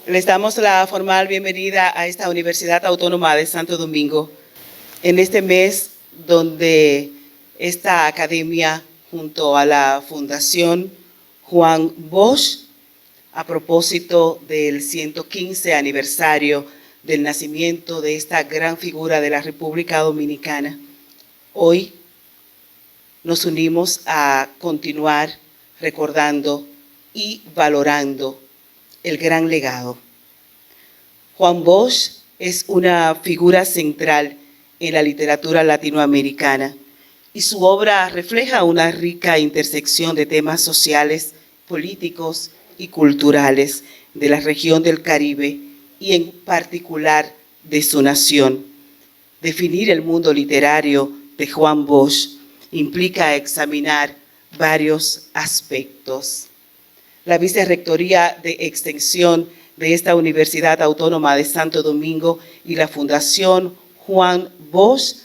Les damos la formal bienvenida a esta Universidad Autónoma de Santo Domingo, en este mes donde esta academia, junto a la Fundación Juan Bosch, a propósito del 115 aniversario del nacimiento de esta gran figura de la República Dominicana, hoy nos unimos a continuar recordando y valorando el gran legado. Juan Bosch es una figura central en la literatura latinoamericana y su obra refleja una rica intersección de temas sociales, políticos y culturales de la región del Caribe y en particular de su nación. Definir el mundo literario de Juan Bosch implica examinar varios aspectos. La Vicerrectoría de Extensión de esta Universidad Autónoma de Santo Domingo y la Fundación Juan Bosch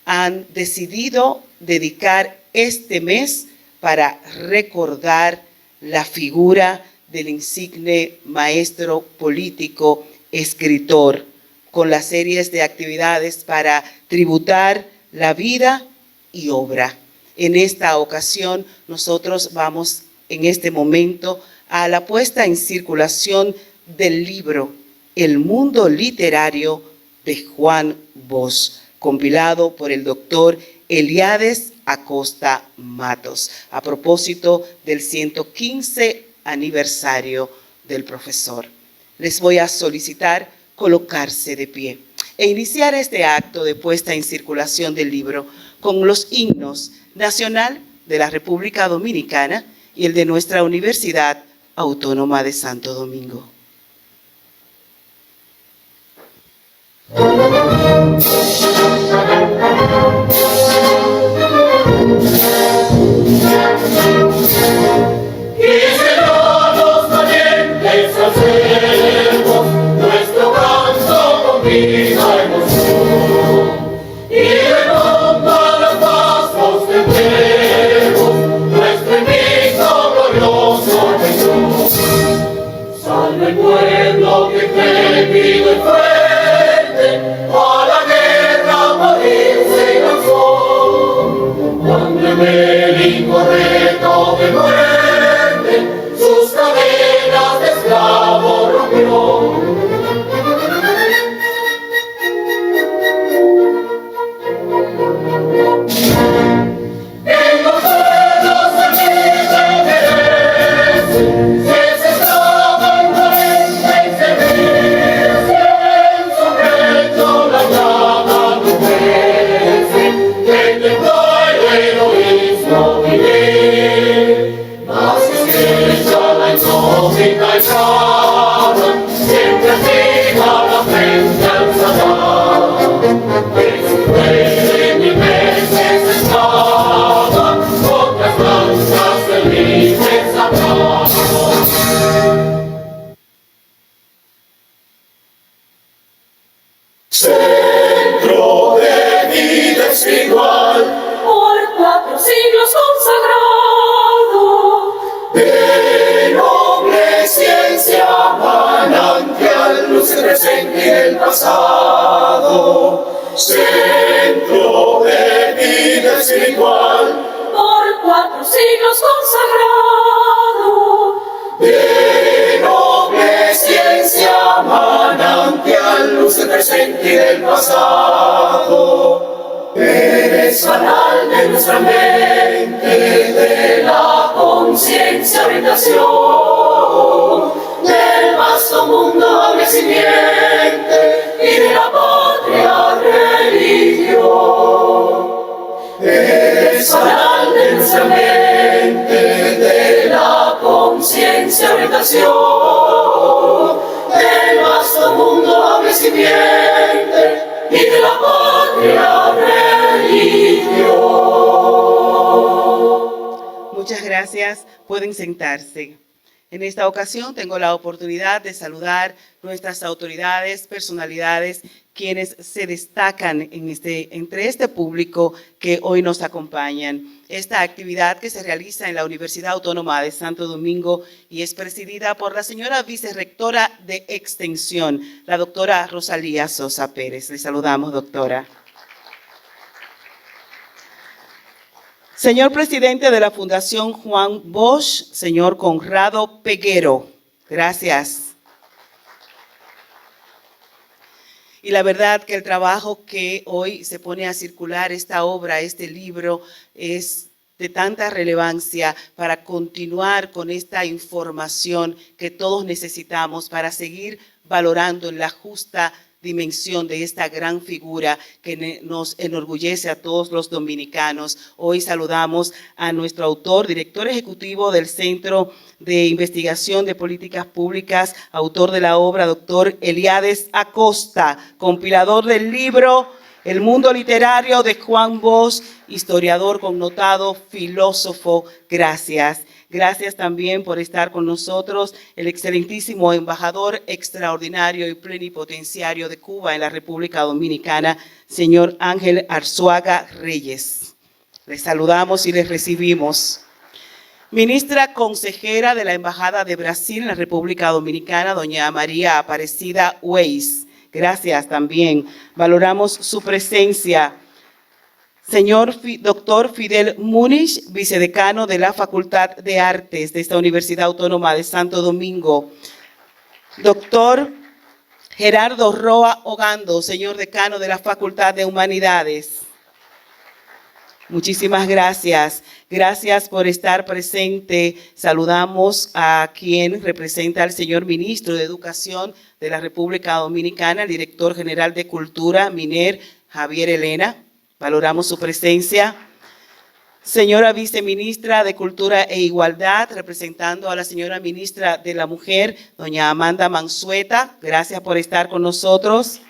han decidido dedicar este mes para recordar la figura del insigne maestro político, escritor, con las series de actividades para tributar la vida y obra. En esta ocasión, nosotros vamos en este momento a la puesta en circulación del libro El mundo literario de Juan Bosch, compilado por el doctor Eliades Acosta Matos, a propósito del 115 aniversario del profesor. Les voy a solicitar colocarse de pie e iniciar este acto de puesta en circulación del libro con los himnos nacional de la República Dominicana y el de nuestra Universidad Autónoma de Santo Domingo. Nuestro canto con viva emoción y remonta los pasos del nuestro invicto glorioso Jesús. Salve el pueblo que temido y fuerte a la guerra morirse lanzó, dándole el incorrecto de muerte, sus cadenas de esclavo rompió. Centro de vida espiritual, por 4 siglos consagrado, de noble ciencia, manantial, luz presente y del pasado. Centro de vida espiritual, por 4 siglos consagrado, de noble ciencia, manantial, luz del presente y del pasado. Eres canal de nuestra mente, de la conciencia, orientación, del vasto mundo amable simiente y de la patria religión. Eres canal de nuestra mente, de la conciencia, orientación, del vasto mundo amable simiente y de la patria religión. Muchas gracias. Pueden sentarse. En esta ocasión tengo la oportunidad de saludar nuestras autoridades, personalidades, quienes se destacan entre este público que hoy nos acompañan. Esta actividad que se realiza en la Universidad Autónoma de Santo Domingo y es presidida por la señora vicerrectora de Extensión, la doctora Rosalía Sosa Pérez. Le saludamos, doctora. Señor presidente de la Fundación Juan Bosch, señor Conrado Peguero, gracias. Y la verdad que el trabajo que hoy se pone a circular, esta obra, este libro, es de tanta relevancia para continuar con esta información que todos necesitamos para seguir valorando en la justa dimensión de esta gran figura que nos enorgullece a todos los dominicanos. Hoy saludamos a nuestro autor, director ejecutivo del Centro de Investigación de Políticas Públicas, autor de la obra, doctor Eliades Acosta, compilador del libro El Mundo Literario de Juan Bosch, historiador connotado, filósofo. Gracias. Gracias también por estar con nosotros el excelentísimo embajador extraordinario y plenipotenciario de Cuba en la República Dominicana, señor Ángel Arzuaga Reyes. Les saludamos y les recibimos. Ministra consejera de la Embajada de Brasil en la República Dominicana, doña María Aparecida Weiss. Gracias también. Valoramos su presencia. Señor doctor Fidel Múnich, vicedecano de la Facultad de Artes de esta Universidad Autónoma de Santo Domingo. Doctor Gerardo Roa Ogando, señor decano de la Facultad de Humanidades. Muchísimas gracias. Gracias por estar presente. Saludamos a quien representa al señor ministro de Educación de la República Dominicana, el director general de Cultura, MINER, Javier Elena. Valoramos su presencia. Señora viceministra de Cultura e Igualdad, representando a la señora ministra de la Mujer, doña Amanda Mansueta. Gracias por estar con nosotros.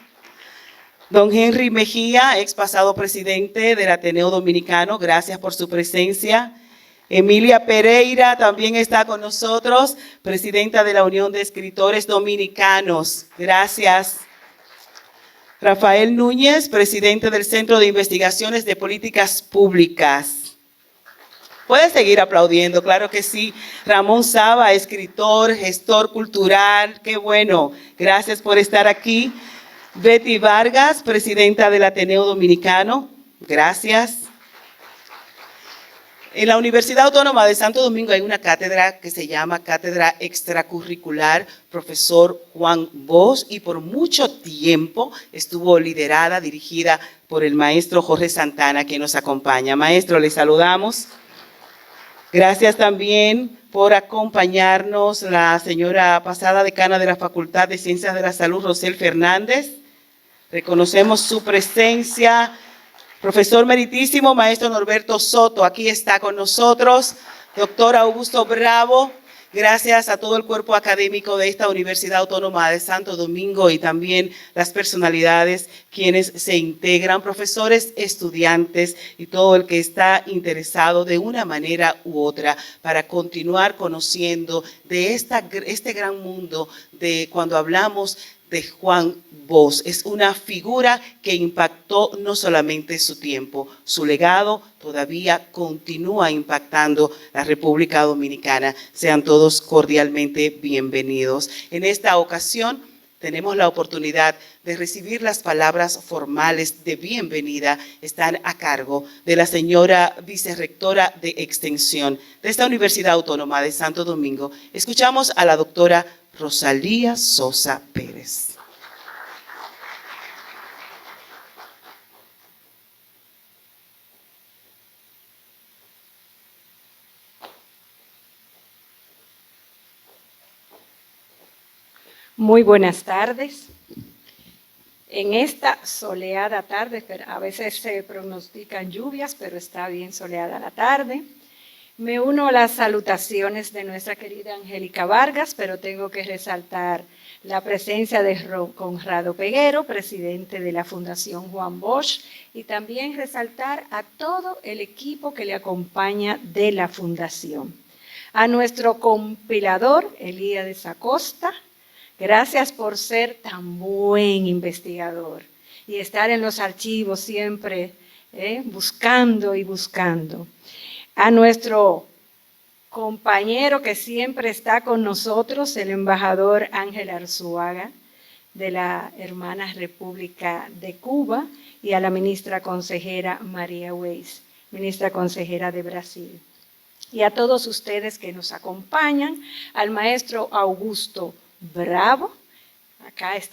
Don Henry Mejía, ex pasado presidente del Ateneo Dominicano. Gracias por su presencia. Emilia Pereira también está con nosotros, presidenta de la Unión de Escritores Dominicanos. Gracias. Rafael Núñez, presidente del Centro de Investigaciones de Políticas Públicas. Puede seguir aplaudiendo, claro que sí. Ramón Saba, escritor, gestor cultural, qué bueno. Gracias por estar aquí. Betty Vargas, presidenta del Ateneo Dominicano. Gracias. En la Universidad Autónoma de Santo Domingo hay una cátedra que se llama Cátedra Extracurricular Profesor Juan Bosch y por mucho tiempo estuvo liderada, dirigida por el maestro Jorge Santana, que nos acompaña. Maestro, le saludamos. Gracias también por acompañarnos la señora pasada decana de la Facultad de Ciencias de la Salud, Rosel Fernández. Reconocemos su presencia. Profesor meritísimo, maestro Norberto Soto, aquí está con nosotros. Doctor Augusto Bravo, gracias a todo el cuerpo académico de esta Universidad Autónoma de Santo Domingo y también las personalidades quienes se integran, profesores, estudiantes y todo el que está interesado de una manera u otra para continuar conociendo de este gran mundo de cuando hablamos de Juan Bosch. Es una figura que impactó no solamente su tiempo, su legado todavía continúa impactando la República Dominicana. Sean todos cordialmente bienvenidos. En esta ocasión tenemos la oportunidad de recibir las palabras formales de bienvenida. Están a cargo de la señora vicerrectora de Extensión de esta Universidad Autónoma de Santo Domingo. Escuchamos a la doctora Rosalía Sosa Pérez. Muy buenas tardes. En esta soleada tarde, a veces se pronostican lluvias, pero está bien soleada la tarde. Me uno a las salutaciones de nuestra querida Angélica Vargas, pero tengo que resaltar la presencia de Conrado Peguero, presidente de la Fundación Juan Bosch, y también resaltar a todo el equipo que le acompaña de la Fundación. A nuestro compilador, Elías Acosta, gracias por ser tan buen investigador y estar en los archivos siempre buscando y buscando. A nuestro compañero que siempre está con nosotros, el embajador Ángel Arzuaga, de la hermana República de Cuba, y a la ministra consejera María Weiss, ministra consejera de Brasil. Y a todos ustedes que nos acompañan, al maestro Augusto Bravo,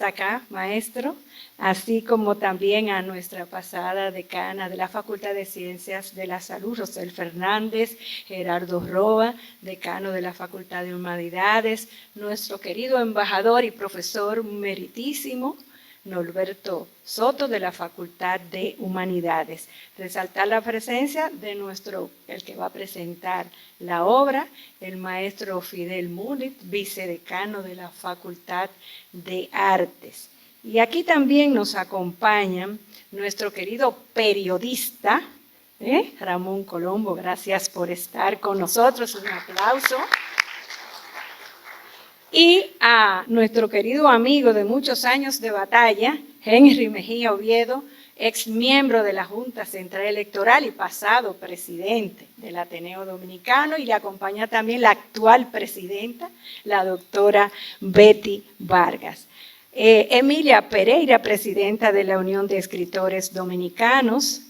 acá, maestro, así como también a nuestra pasada decana de la Facultad de Ciencias de la Salud, Rosel Fernández, Gerardo Roa, decano de la Facultad de Humanidades, nuestro querido embajador y profesor meritísimo, Norberto Soto, de la Facultad de Humanidades. Resaltar la presencia de el que va a presentar la obra, el maestro Fidel Mulit, vicedecano de la Facultad de Artes. Y aquí también nos acompañan nuestro querido periodista, Ramón Colombo, gracias por estar con nosotros, un aplauso. Y a nuestro querido amigo de muchos años de batalla, Henry Mejía Oviedo, ex miembro de la Junta Central Electoral y pasado presidente del Ateneo Dominicano, y le acompaña también la actual presidenta, la doctora Betty Vargas. Emilia Pereira, presidenta de la Unión de Escritores Dominicanos,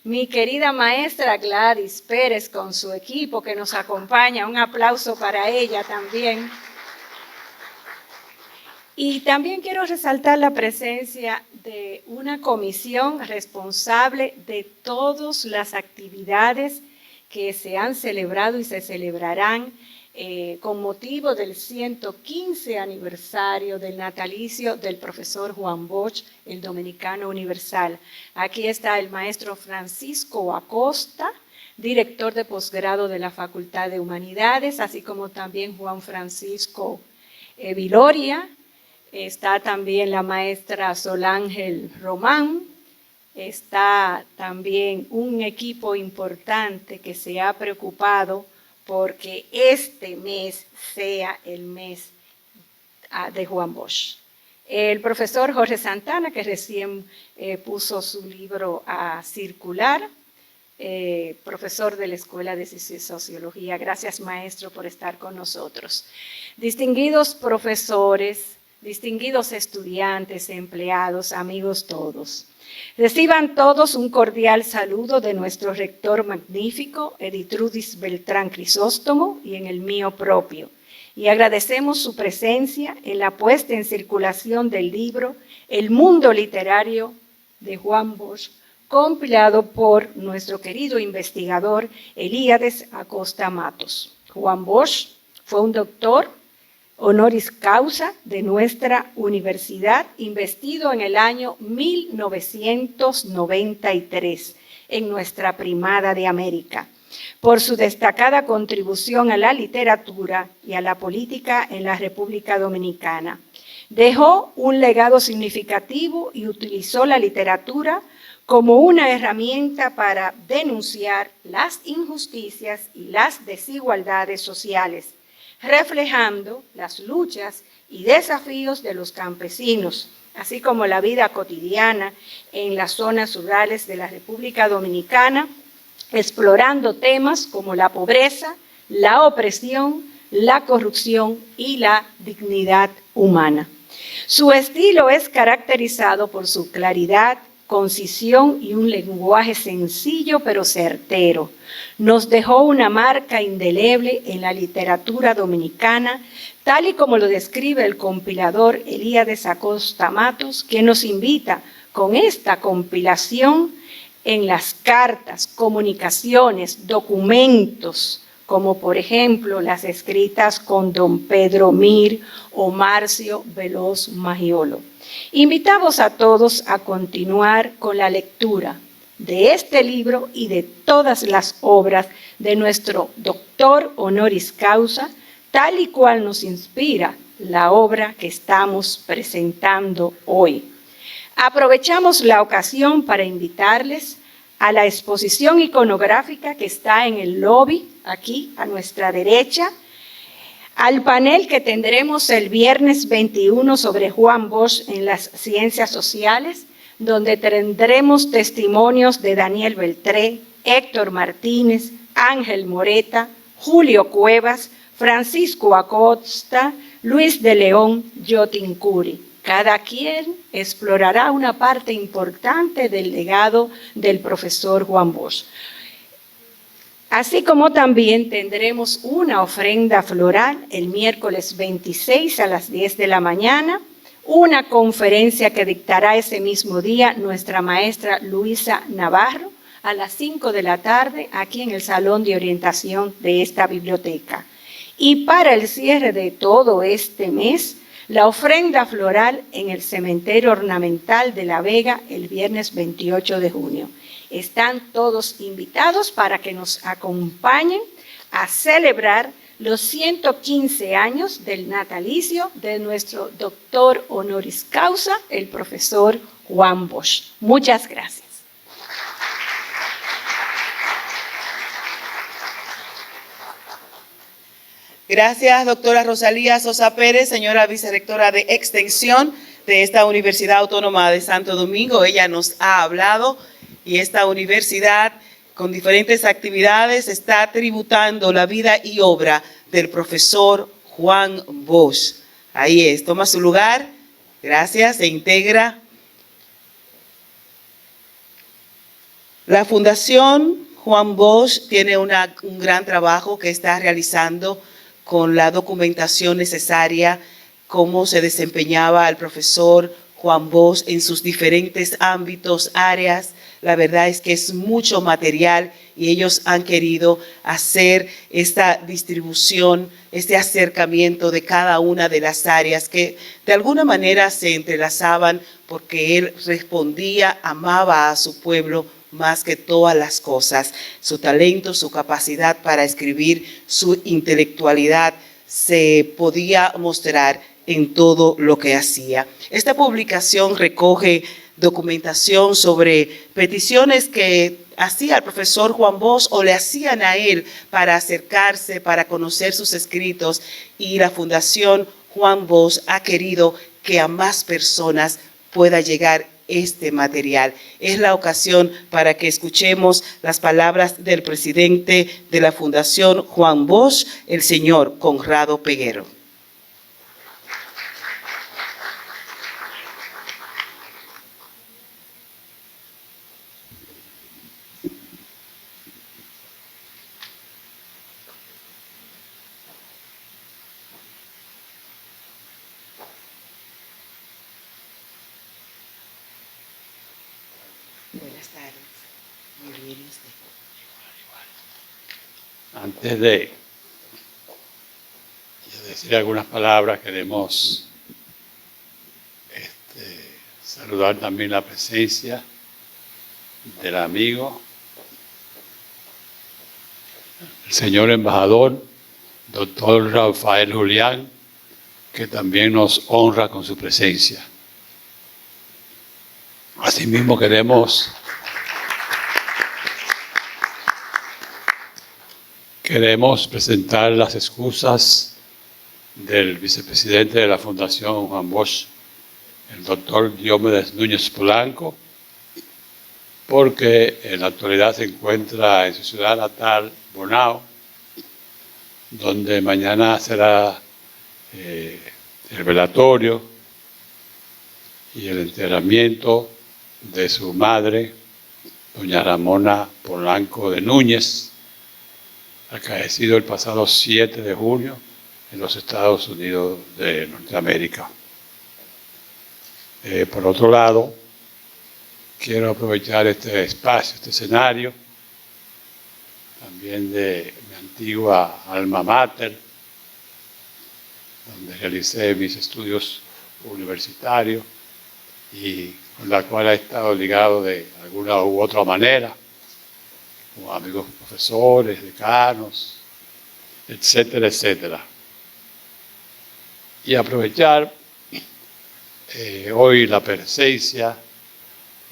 mi querida maestra Gladys Pérez con su equipo que nos acompaña, un aplauso para ella también. Y también quiero resaltar la presencia de una comisión responsable de todas las actividades que se han celebrado y se celebrarán con motivo del 115 aniversario del natalicio del profesor Juan Bosch, el dominicano universal. Aquí está el maestro Francisco Acosta, director de posgrado de la Facultad de Humanidades, así como también Juan Francisco Viloria. Está también la maestra Solángel Román, está también un equipo importante que se ha preocupado porque este mes sea el mes de Juan Bosch. El profesor Jorge Santana, que recién puso su libro a circular, profesor de la Escuela de Sociología. Gracias, maestro, por estar con nosotros. Distinguidos profesores, distinguidos estudiantes, empleados, amigos todos. Reciban todos un cordial saludo de nuestro rector magnífico, Editrudis Beltrán Crisóstomo, y en el mío propio. Y agradecemos su presencia en la puesta en circulación del libro El Mundo Literario de Juan Bosch, compilado por nuestro querido investigador Elías Acosta Matos. Juan Bosch fue un doctor honoris causa de nuestra universidad, investido en el año 1993 en nuestra Primada de América, por su destacada contribución a la literatura y a la política en la República Dominicana. Dejó un legado significativo y utilizó la literatura como una herramienta para denunciar las injusticias y las desigualdades sociales, reflejando las luchas y desafíos de los campesinos, así como la vida cotidiana en las zonas rurales de la República Dominicana, explorando temas como la pobreza, la opresión, la corrupción y la dignidad humana. Su estilo es caracterizado por su claridad, concisión y un lenguaje sencillo pero certero. Nos dejó una marca indeleble en la literatura dominicana, tal y como lo describe el compilador Elías Acosta Matos, que nos invita con esta compilación en las cartas, comunicaciones, documentos, como por ejemplo las escritas con don Pedro Mir o Marcio Veloz Magiolo. Invitamos a todos a continuar con la lectura de este libro y de todas las obras de nuestro doctor honoris causa, tal y cual nos inspira la obra que estamos presentando hoy. Aprovechamos la ocasión para invitarles a la exposición iconográfica que está en el lobby, aquí a nuestra derecha, al panel que tendremos el viernes 21 sobre Juan Bosch en las ciencias sociales, donde tendremos testimonios de Daniel Beltré, Héctor Martínez, Ángel Moreta, Julio Cuevas, Francisco Acosta, Luis de León, Yotin Curi. Cada quien explorará una parte importante del legado del profesor Juan Bosch. Así como también tendremos una ofrenda floral el miércoles 26 a las 10 de la mañana, una conferencia que dictará ese mismo día nuestra maestra Luisa Navarro a las 5 de la tarde aquí en el Salón de Orientación de esta biblioteca. Y para el cierre de todo este mes, la ofrenda floral en el Cementerio Ornamental de La Vega el viernes 28 de junio. Están todos invitados para que nos acompañen a celebrar los 115 años del natalicio de nuestro doctor honoris causa, el profesor Juan Bosch. Muchas gracias. Gracias, doctora Rosalía Sosa Pérez, señora vicerrectora de Extensión de esta Universidad Autónoma de Santo Domingo. Ella nos ha hablado y esta universidad, con diferentes actividades, está tributando la vida y obra del profesor Juan Bosch. Ahí es, toma su lugar. Gracias, se integra. La Fundación Juan Bosch tiene un gran trabajo que está realizando con la documentación necesaria, cómo se desempeñaba el profesor Juan Bosch en sus diferentes ámbitos, áreas. La verdad es que es mucho material y ellos han querido hacer esta distribución, este acercamiento de cada una de las áreas que de alguna manera se entrelazaban porque él respondía, amaba a su pueblo más que todas las cosas. Su talento, su capacidad para escribir, su intelectualidad se podía mostrar en todo lo que hacía. Esta publicación recoge documentación sobre peticiones que hacía el profesor Juan Bosch o le hacían a él para acercarse, para conocer sus escritos, y la Fundación Juan Bosch ha querido que a más personas pueda llegar este material. Es la ocasión para que escuchemos las palabras del presidente de la Fundación Juan Bosch, el señor Conrado Peguero. Buenas tardes. Muy bien, ¿y usted? Antes de decir algunas palabras, queremos saludar también la presencia del amigo, el señor embajador, doctor Rafael Julián, que también nos honra con su presencia. Asimismo queremos presentar las excusas del vicepresidente de la Fundación Juan Bosch, el doctor Diomedes Núñez Polanco, porque en la actualidad se encuentra en su ciudad natal, Bonao, donde mañana será el velatorio y el enterramiento de su madre, doña Ramona Polanco de Núñez, acaecido el pasado 7 de junio en los Estados Unidos de Norteamérica. Por otro lado, quiero aprovechar este espacio, este escenario, también de mi antigua alma mater, donde realicé mis estudios universitarios y con la cual he estado ligado de alguna u otra manera, como amigos profesores, decanos, etcétera, etcétera. Y aprovechar hoy la presencia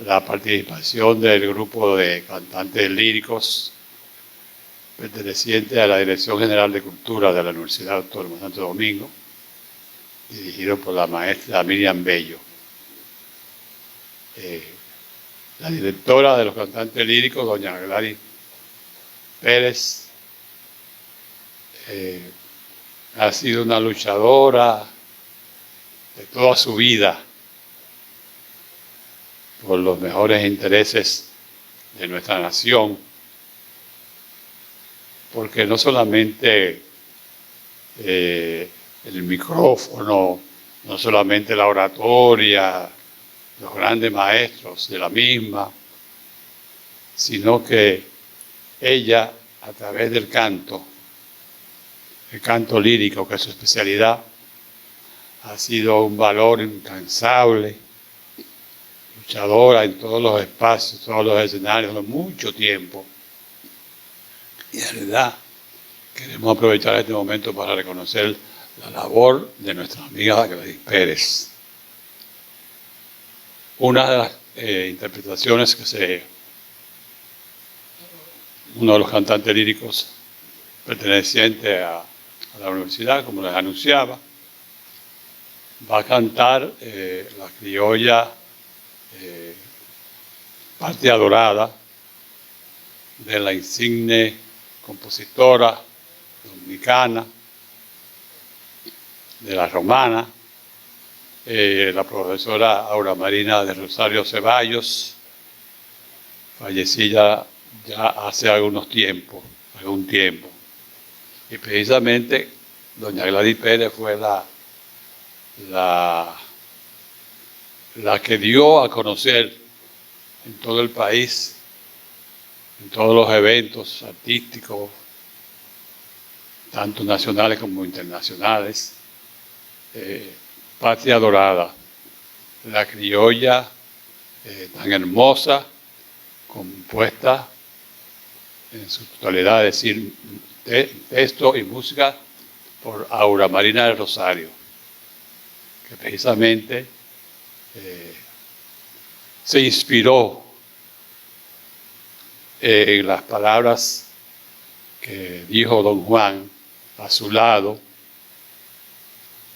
la participación del grupo de cantantes líricos perteneciente a la Dirección General de Cultura de la Universidad Autónoma de Santo Domingo, dirigido por la maestra Miriam Bello. La directora de los cantantes líricos, doña Gladys Pérez, ha sido una luchadora de toda su vida por los mejores intereses de nuestra nación, porque no solamente el micrófono, no solamente la oratoria, los grandes maestros de la misma, sino que ella, a través del canto, el canto lírico, que es su especialidad, ha sido un valor incansable, luchadora en todos los espacios, todos los escenarios, de mucho tiempo. Y de verdad, queremos aprovechar este momento para reconocer la labor de nuestra amiga Gladys Pérez. Una de las interpretaciones uno de los cantantes líricos perteneciente a la universidad, como les anunciaba, va a cantar la criolla Patria Dorada de la insigne compositora dominicana de la Romana, la profesora Aura Marina de Rosario Ceballos, fallecida ya hace algún tiempo. Y precisamente doña Gladys Pérez fue la que dio a conocer en todo el país, en todos los eventos artísticos, tanto nacionales como internacionales, Patria Dorada, la criolla tan hermosa, compuesta en su totalidad, es decir, texto y música por Aura Marina del Rosario, que precisamente se inspiró en las palabras que dijo don Juan a su lado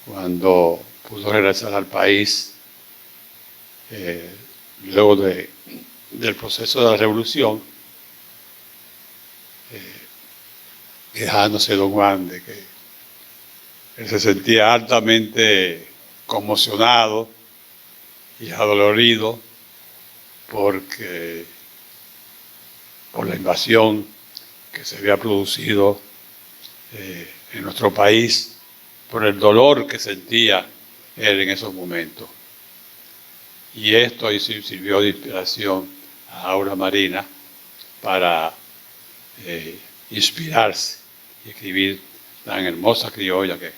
cuando pudo regresar al país luego del proceso de la revolución, quejándose don Juan de que él se sentía altamente conmocionado y adolorido por la invasión que se había producido en nuestro país, por el dolor que sentía él en esos momentos. Y esto sirvió de inspiración a Aura Marina para inspirarse y escribir tan hermosa criolla que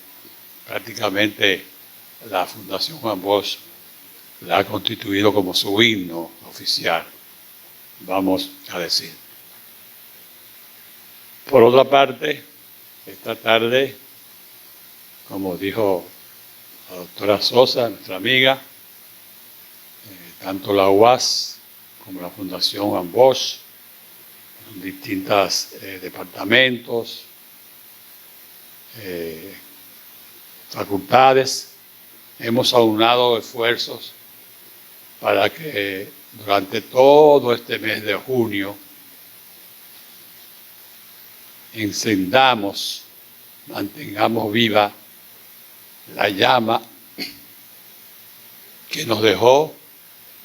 prácticamente la Fundación Juan Bosch la ha constituido como su himno oficial, vamos a decir. Por otra parte, esta tarde, como dijo la doctora Sosa, nuestra amiga, tanto la UAS como la Fundación Juan Bosch, en distintos departamentos, facultades, hemos aunado esfuerzos para que durante todo este mes de junio encendamos, mantengamos viva la llama que nos dejó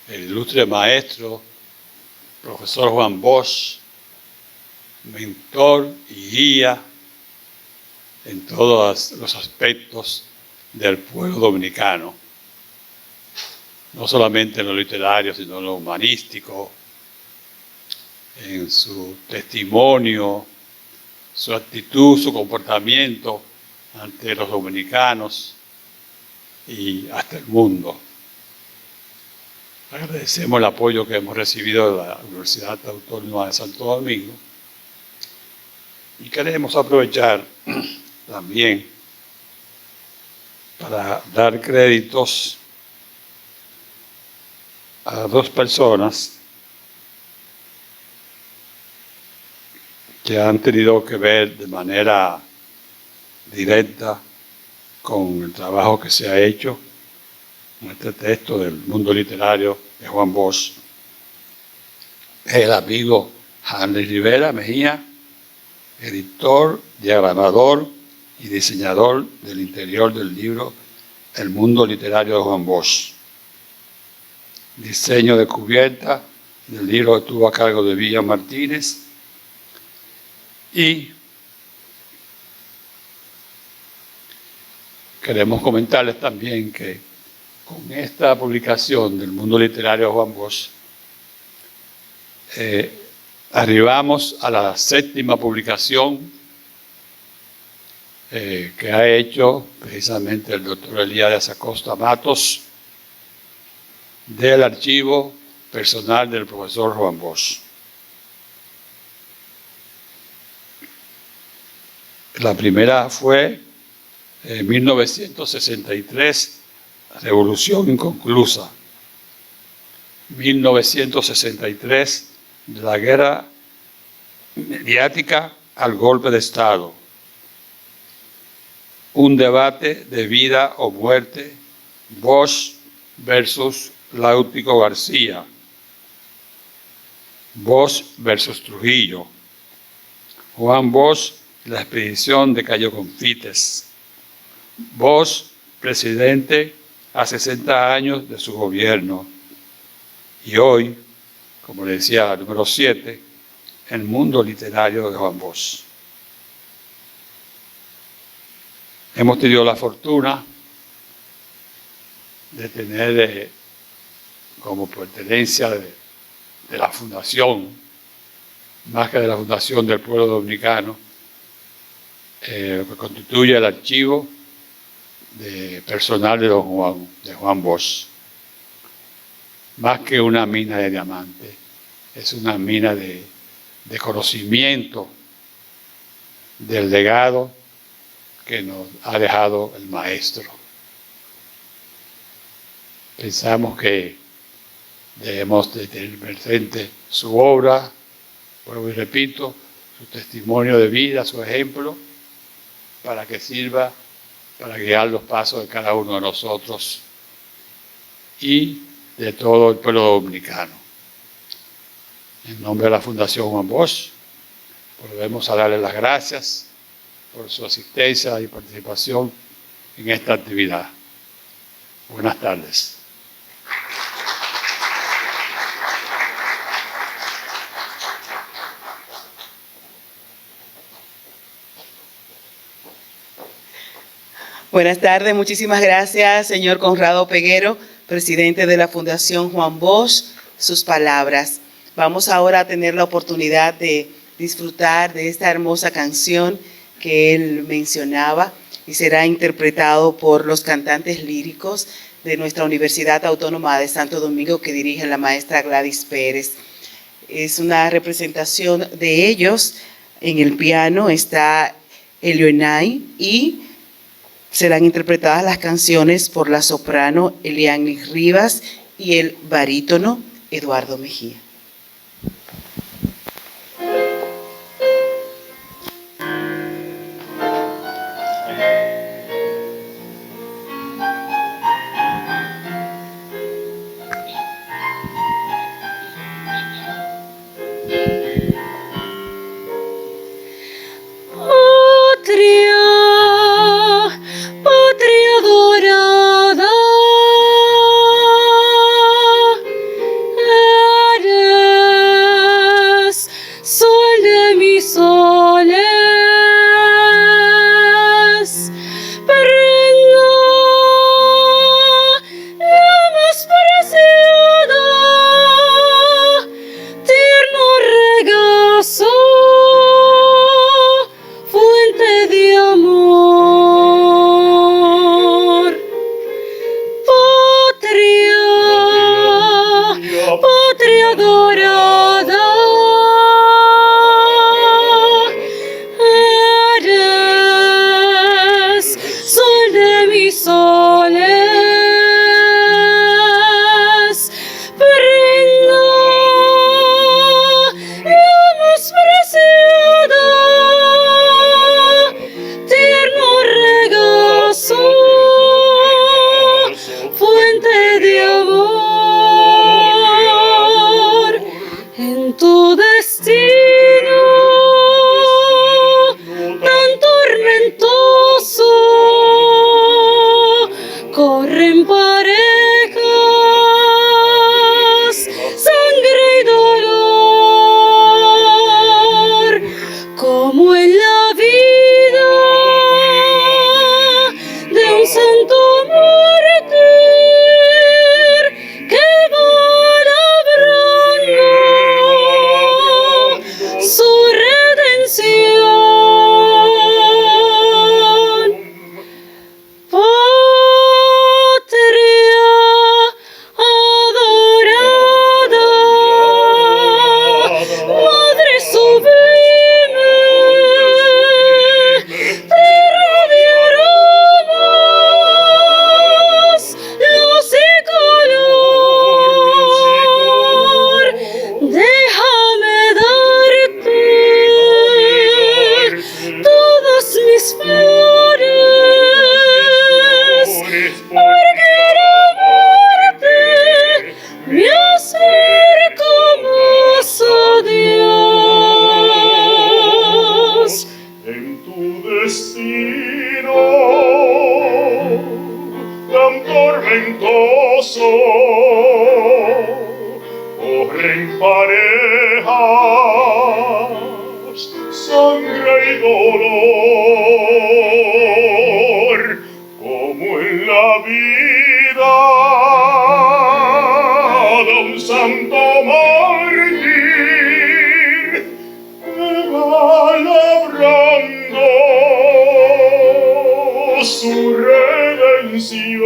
el ilustre maestro, profesor Juan Bosch, mentor y guía en todos los aspectos del pueblo dominicano, no solamente en lo literario, sino en lo humanístico, en su testimonio, su actitud, su comportamiento ante los dominicanos y hasta el mundo. Agradecemos el apoyo que hemos recibido de la Universidad Autónoma de Santo Domingo y queremos aprovechar también para dar créditos a dos personas que han tenido que ver de manera directa con el trabajo que se ha hecho en este texto del mundo literario de Juan Bosch. El amigo Hanley Rivera Mejía, editor, diagramador y diseñador del interior del libro El mundo literario de Juan Bosch. Diseño de cubierta del libro estuvo a cargo de Villa Martínez. Y queremos comentarles también que con esta publicación del mundo literario de Juan Bosch, arribamos a la 7ª publicación que ha hecho precisamente el doctor Elías Acosta Matos del archivo personal del profesor Juan Bosch. La primera fue en 1963, Revolución Inconclusa. 1963, de la guerra mediática al golpe de Estado. Un debate de vida o muerte, Bosch versus Láutico García, Bosch versus Trujillo, Juan Bosch, la expedición de Cayo Confites, Bosch, presidente a 60 años de su gobierno, y hoy, como le decía, número 7, el mundo literario de Juan Bosch. Hemos tenido la fortuna de tener como pertenencia de la fundación, más que de la Fundación del Pueblo Dominicano, lo que constituye el archivo personal de Juan Bosch. Más que una mina de diamantes, es una mina de conocimiento del legado que nos ha dejado el maestro. Pensamos que debemos de tener presente su obra, vuelvo y repito, su testimonio de vida, su ejemplo, para que sirva para guiar los pasos de cada uno de nosotros y de todo el pueblo dominicano. En nombre de la Fundación Juan Bosch, volvemos a darle las gracias por su asistencia y participación en esta actividad. Buenas tardes. Buenas tardes, muchísimas gracias, señor Conrado Peguero, presidente de la Fundación Juan Bosch, sus palabras. Vamos ahora a tener la oportunidad de disfrutar de esta hermosa canción que él mencionaba y será interpretado por los cantantes líricos de nuestra Universidad Autónoma de Santo Domingo que dirige la maestra Gladys Pérez. Es una representación de ellos. En el piano está Elionay y serán interpretadas las canciones por la soprano Eliane Rivas y el barítono Eduardo Mejía. Patria dorada, destino tan tormentoso corren parejas, sangre y dolor, como en la vida de un santo mártir que va labrando su redención.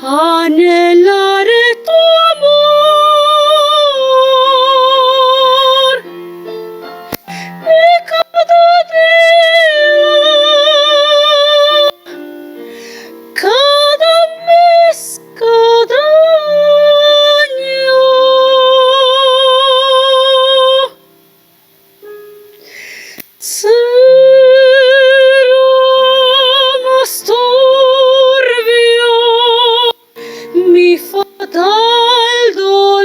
Anhelaré tu amor y cada día, cada mes, cada año será más turbio mi fatal dolor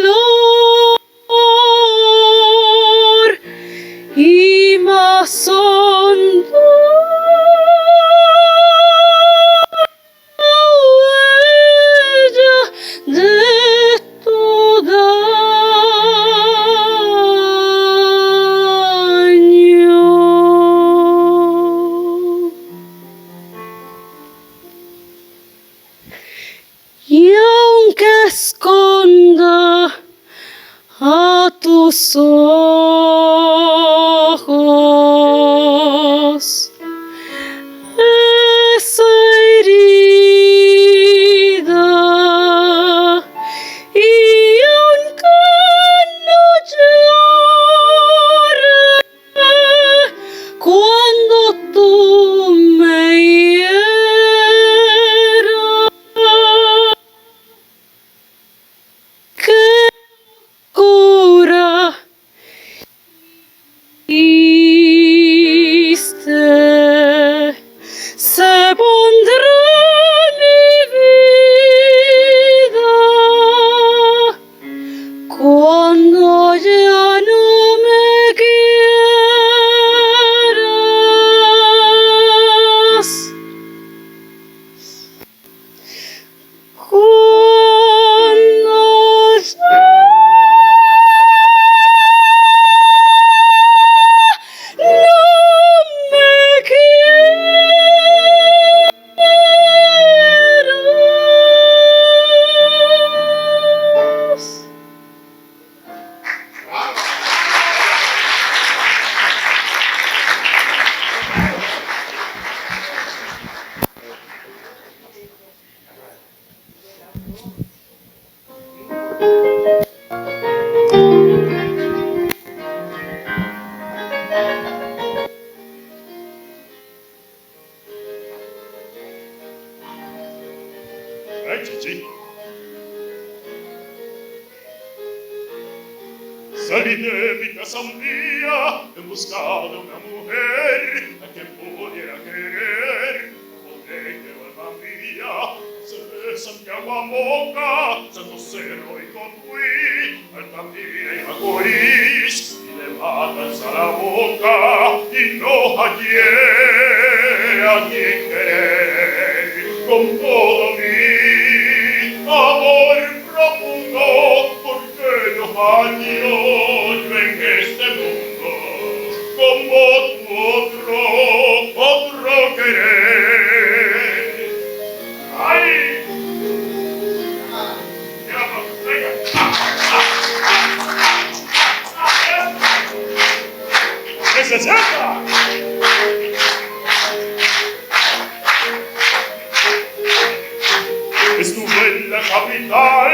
y más hondo la huella de tu daño. Y aunque esconda tus ojos esa herida, y aunque no llore cuando tú me hieras, que cura diste, se pondrá mi vida cuando ya no me quieras. Cuando ya no me quieras. Chichi. Salí de mi casa un día en busca de una mujer a quien pudiera querer. Porque que alma mía, cerveza en mi agua moca, Santo Cerro y Cotuí, Altamira y Macorís, y le matas a la boca y no hallé a quien querer con todo mi amor profundo, porque no hallo yo en este mundo como tu otro querer. ¡Ay! Ya, venga. ¡Que se sienta! Estuve en la capital,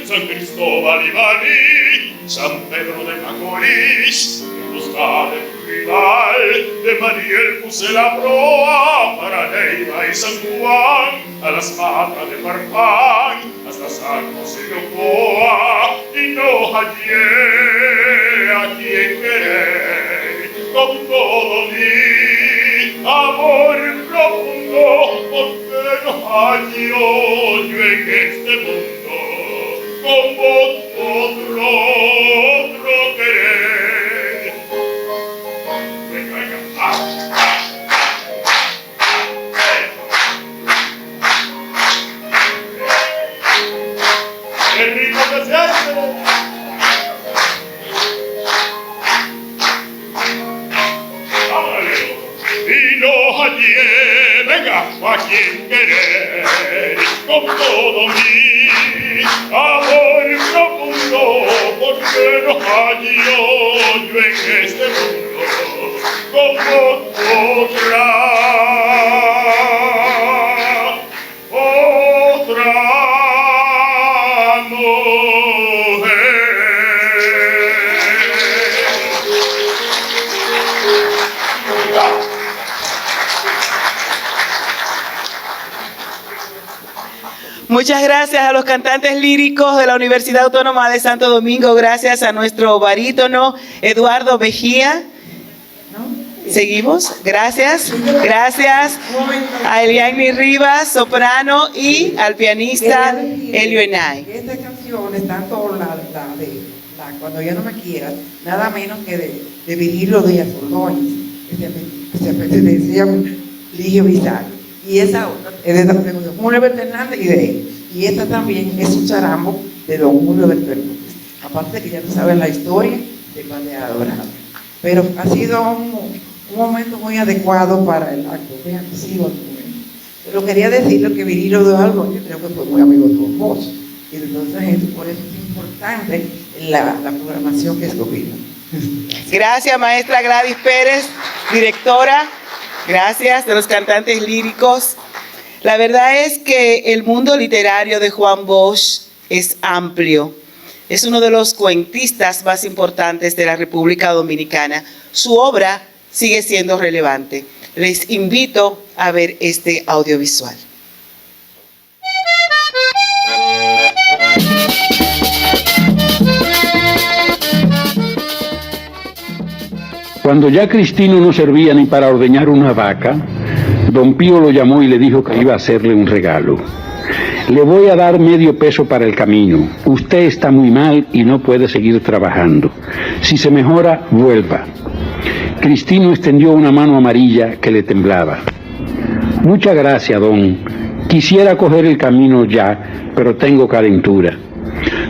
San Cristóbal y Baní, San Pedro de Macorís, en busca de tu rival. De Mariel puse la proa para Neiva y San Juan, a las matas de Farfán, hasta San José de Ocoa, y no hallé a quien querer con todo mi amor profundo, porque no hallo yo en este mundo como otro querer. Venga, venga. ¡Qué rico que se hace! Y no hallé, venga, a quien querer con todo mi amor profundo, porque no hallo yo en este mundo como otra mujer. Muchas gracias a los cantantes líricos de la Universidad Autónoma de Santo Domingo. Gracias a nuestro barítono Eduardo Mejía. Seguimos. Gracias. Gracias a Eliani Rivas, soprano, y al pianista Elio Enay. Esta canción está en todos lados, Cuando ya no me quieras, nada menos que de Virgilio Díaz Ordóñez, que se decía Ligio Bizarro. Y esa otra es de Julio Alberto Hernández y de él. Y esta también es un charambo de don Julio Alberto Hernández. Aparte que ya tú sabes la historia de Padre Adorado. Pero ha sido un momento muy adecuado para el acto. Fíjate, sí, pero quería decirle que Virgilio de algo, yo creo que fue muy amigo de tu esposo. Y entonces por eso es importante la programación que escogimos. Gracias, maestra Gladys Pérez, directora. Gracias de los cantantes líricos. La verdad es que el mundo literario de Juan Bosch es amplio. Es uno de los cuentistas más importantes de la República Dominicana. Su obra sigue siendo relevante. Les invito a ver este audiovisual. Cuando ya Cristino no servía ni para ordeñar una vaca, don Pío lo llamó y le dijo que iba a hacerle un regalo. Le voy a dar medio peso para el camino. Usted está muy mal y no puede seguir trabajando. Si se mejora, vuelva. Cristino extendió una mano amarilla que le temblaba. Muchas gracias, don. Quisiera coger el camino ya, pero tengo calentura.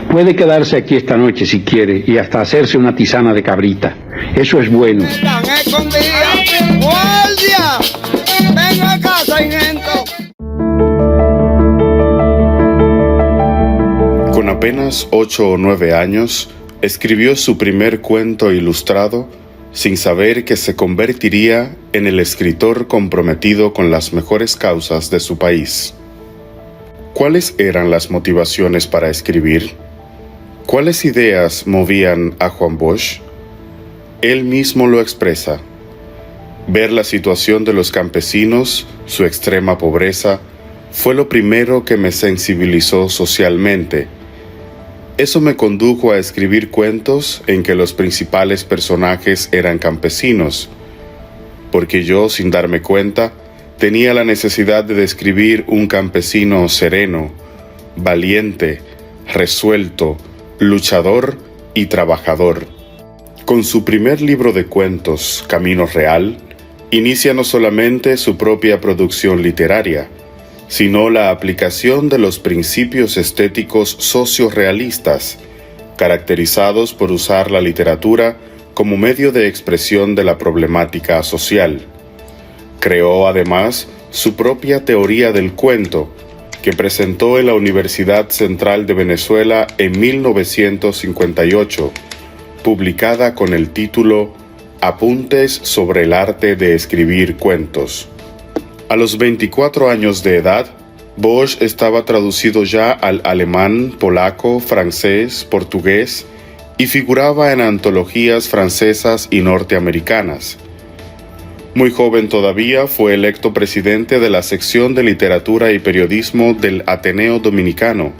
Puede quedarse aquí esta noche si quiere y hasta hacerse una tisana de cabrita. Eso es bueno. Están escondidas. ¡Guardia! ¡Ven acá, sargento! Con apenas 8 o 9 años, escribió su primer cuento ilustrado sin saber que se convertiría en el escritor comprometido con las mejores causas de su país. ¿Cuáles eran las motivaciones para escribir? ¿Cuáles ideas movían a Juan Bosch? Él mismo lo expresa. Ver la situación de los campesinos, su extrema pobreza, fue lo primero que me sensibilizó socialmente. Eso me condujo a escribir cuentos en que los principales personajes eran campesinos, porque yo, sin darme cuenta, tenía la necesidad de describir un campesino sereno, valiente, resuelto, luchador y trabajador. Con su primer libro de cuentos, Camino Real, inicia no solamente su propia producción literaria, sino la aplicación de los principios estéticos sociorrealistas, caracterizados por usar la literatura como medio de expresión de la problemática social. Creó además su propia teoría del cuento, que presentó en la Universidad Central de Venezuela en 1958, publicada con el título Apuntes sobre el arte de escribir cuentos. A los 24 años de edad, Bosch estaba traducido ya al alemán, polaco, francés, portugués y figuraba en antologías francesas y norteamericanas. Muy joven todavía, fue electo presidente de la sección de literatura y periodismo del Ateneo Dominicano,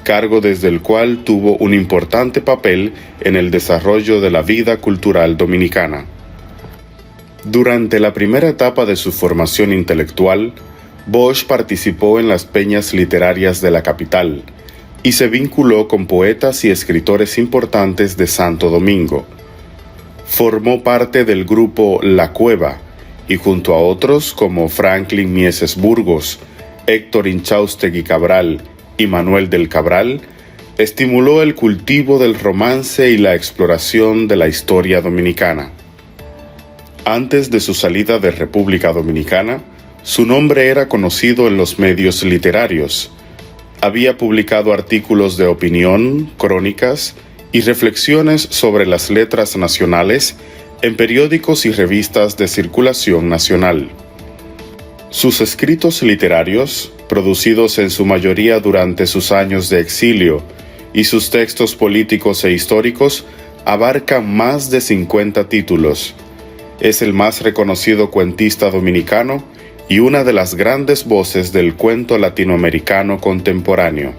cargo desde el cual tuvo un importante papel en el desarrollo de la vida cultural dominicana. Durante la primera etapa de su formación intelectual, Bosch participó en las peñas literarias de la capital y se vinculó con poetas y escritores importantes de Santo Domingo. Formó parte del grupo La Cueva y junto a otros como Franklin Mieses Burgos, Héctor Inchaustegui Cabral y Manuel del Cabral, estimuló el cultivo del romance y la exploración de la historia dominicana. Antes de su salida de República Dominicana, su nombre era conocido en los medios literarios. Había publicado artículos de opinión, crónicas y reflexiones sobre las letras nacionales en periódicos y revistas de circulación nacional. Sus escritos literarios, producidos en su mayoría durante sus años de exilio, y sus textos políticos e históricos abarcan más de 50 títulos. Es el más reconocido cuentista dominicano y una de las grandes voces del cuento latinoamericano contemporáneo.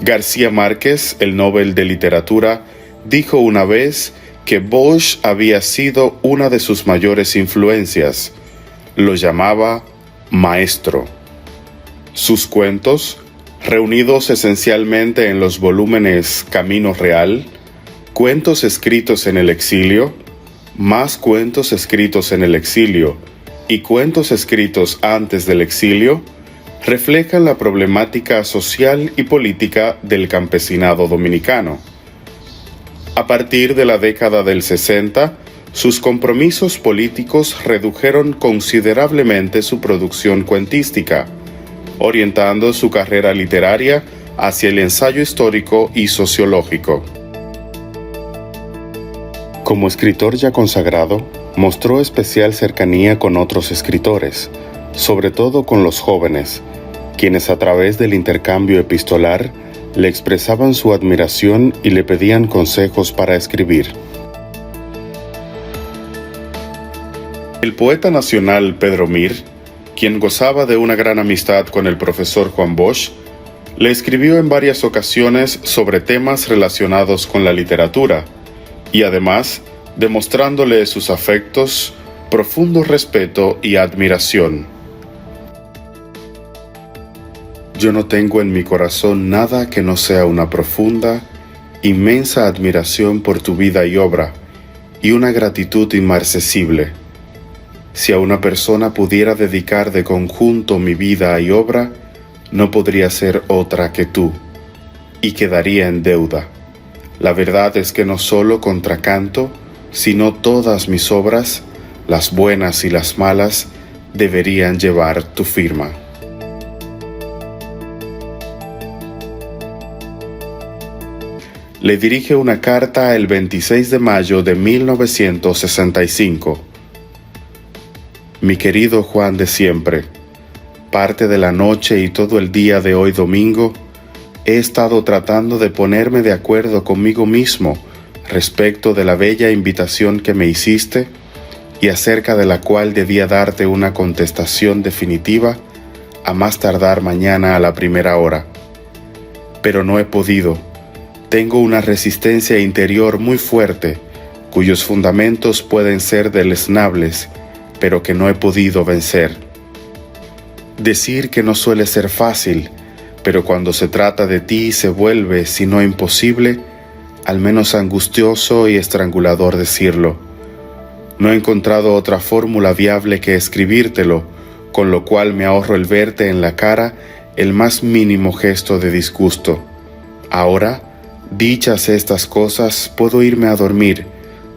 García Márquez, el Nobel de Literatura, dijo una vez que Bosch había sido una de sus mayores influencias. Lo llamaba maestro. Sus cuentos, reunidos esencialmente en los volúmenes Camino Real, Cuentos escritos en el exilio, Más cuentos escritos en el exilio y Cuentos escritos antes del exilio, reflejan la problemática social y política del campesinado dominicano. A partir de la década del 60, sus compromisos políticos redujeron considerablemente su producción cuentística, orientando su carrera literaria hacia el ensayo histórico y sociológico. Como escritor ya consagrado, mostró especial cercanía con otros escritores, sobre todo con los jóvenes, quienes a través del intercambio epistolar le expresaban su admiración y le pedían consejos para escribir. El poeta nacional Pedro Mir, quien gozaba de una gran amistad con el profesor Juan Bosch, le escribió en varias ocasiones sobre temas relacionados con la literatura, y además demostrándole sus afectos, profundo respeto y admiración. Yo no tengo en mi corazón nada que no sea una profunda, inmensa admiración por tu vida y obra, y una gratitud inmarcesible. Si a una persona pudiera dedicar de conjunto mi vida y obra, no podría ser otra que tú, y quedaría en deuda. La verdad es que no solo contracanto, sino todas mis obras, las buenas y las malas, deberían llevar tu firma. Le dirige una carta el 26 de mayo de 1965. Mi querido Juan de siempre, parte de la noche y todo el día de hoy domingo, he estado tratando de ponerme de acuerdo conmigo mismo respecto de la bella invitación que me hiciste y acerca de la cual debía darte una contestación definitiva a más tardar mañana a la primera hora. Pero no he podido. Tengo una resistencia interior muy fuerte, cuyos fundamentos pueden ser deleznables, pero que no he podido vencer. Decir que no suele ser fácil, pero cuando se trata de ti se vuelve, si no imposible, al menos angustioso y estrangulador decirlo. No he encontrado otra fórmula viable que escribírtelo, con lo cual me ahorro el verte en la cara el más mínimo gesto de disgusto. Ahora, dichas estas cosas, puedo irme a dormir,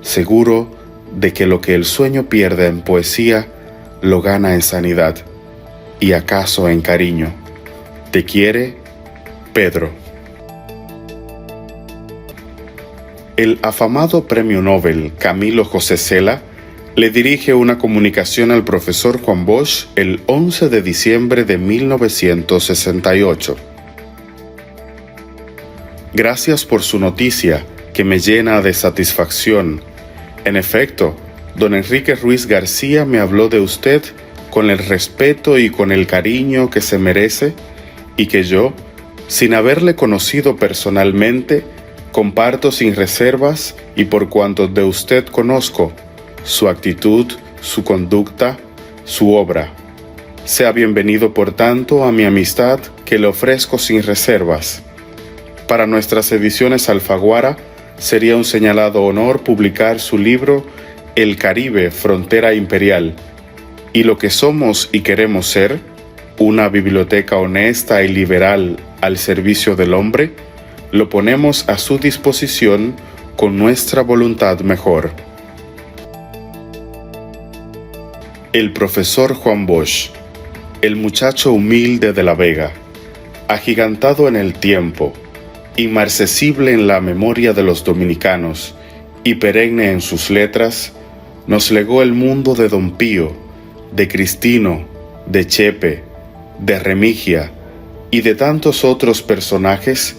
seguro de que lo que el sueño pierde en poesía, lo gana en sanidad, y acaso en cariño. Te quiere, Pedro. El afamado premio Nobel Camilo José Cela le dirige una comunicación al profesor Juan Bosch el 11 de diciembre de 1968. Gracias por su noticia, que me llena de satisfacción. En efecto, don Enrique Ruiz García me habló de usted con el respeto y con el cariño que se merece, y que yo, sin haberle conocido personalmente, comparto sin reservas y por cuanto de usted conozco, su actitud, su conducta, su obra. Sea bienvenido, por tanto, a mi amistad que le ofrezco sin reservas. Para nuestras ediciones Alfaguara sería un señalado honor publicar su libro El Caribe, Frontera Imperial, y lo que somos y queremos ser, una biblioteca honesta y liberal al servicio del hombre, lo ponemos a su disposición con nuestra voluntad mejor. El profesor Juan Bosch, el muchacho humilde de La Vega, agigantado en el tiempo, inmarcesible en la memoria de los dominicanos y perenne en sus letras, nos legó el mundo de Don Pío, de Cristino, de Chepe, de Remigia y de tantos otros personajes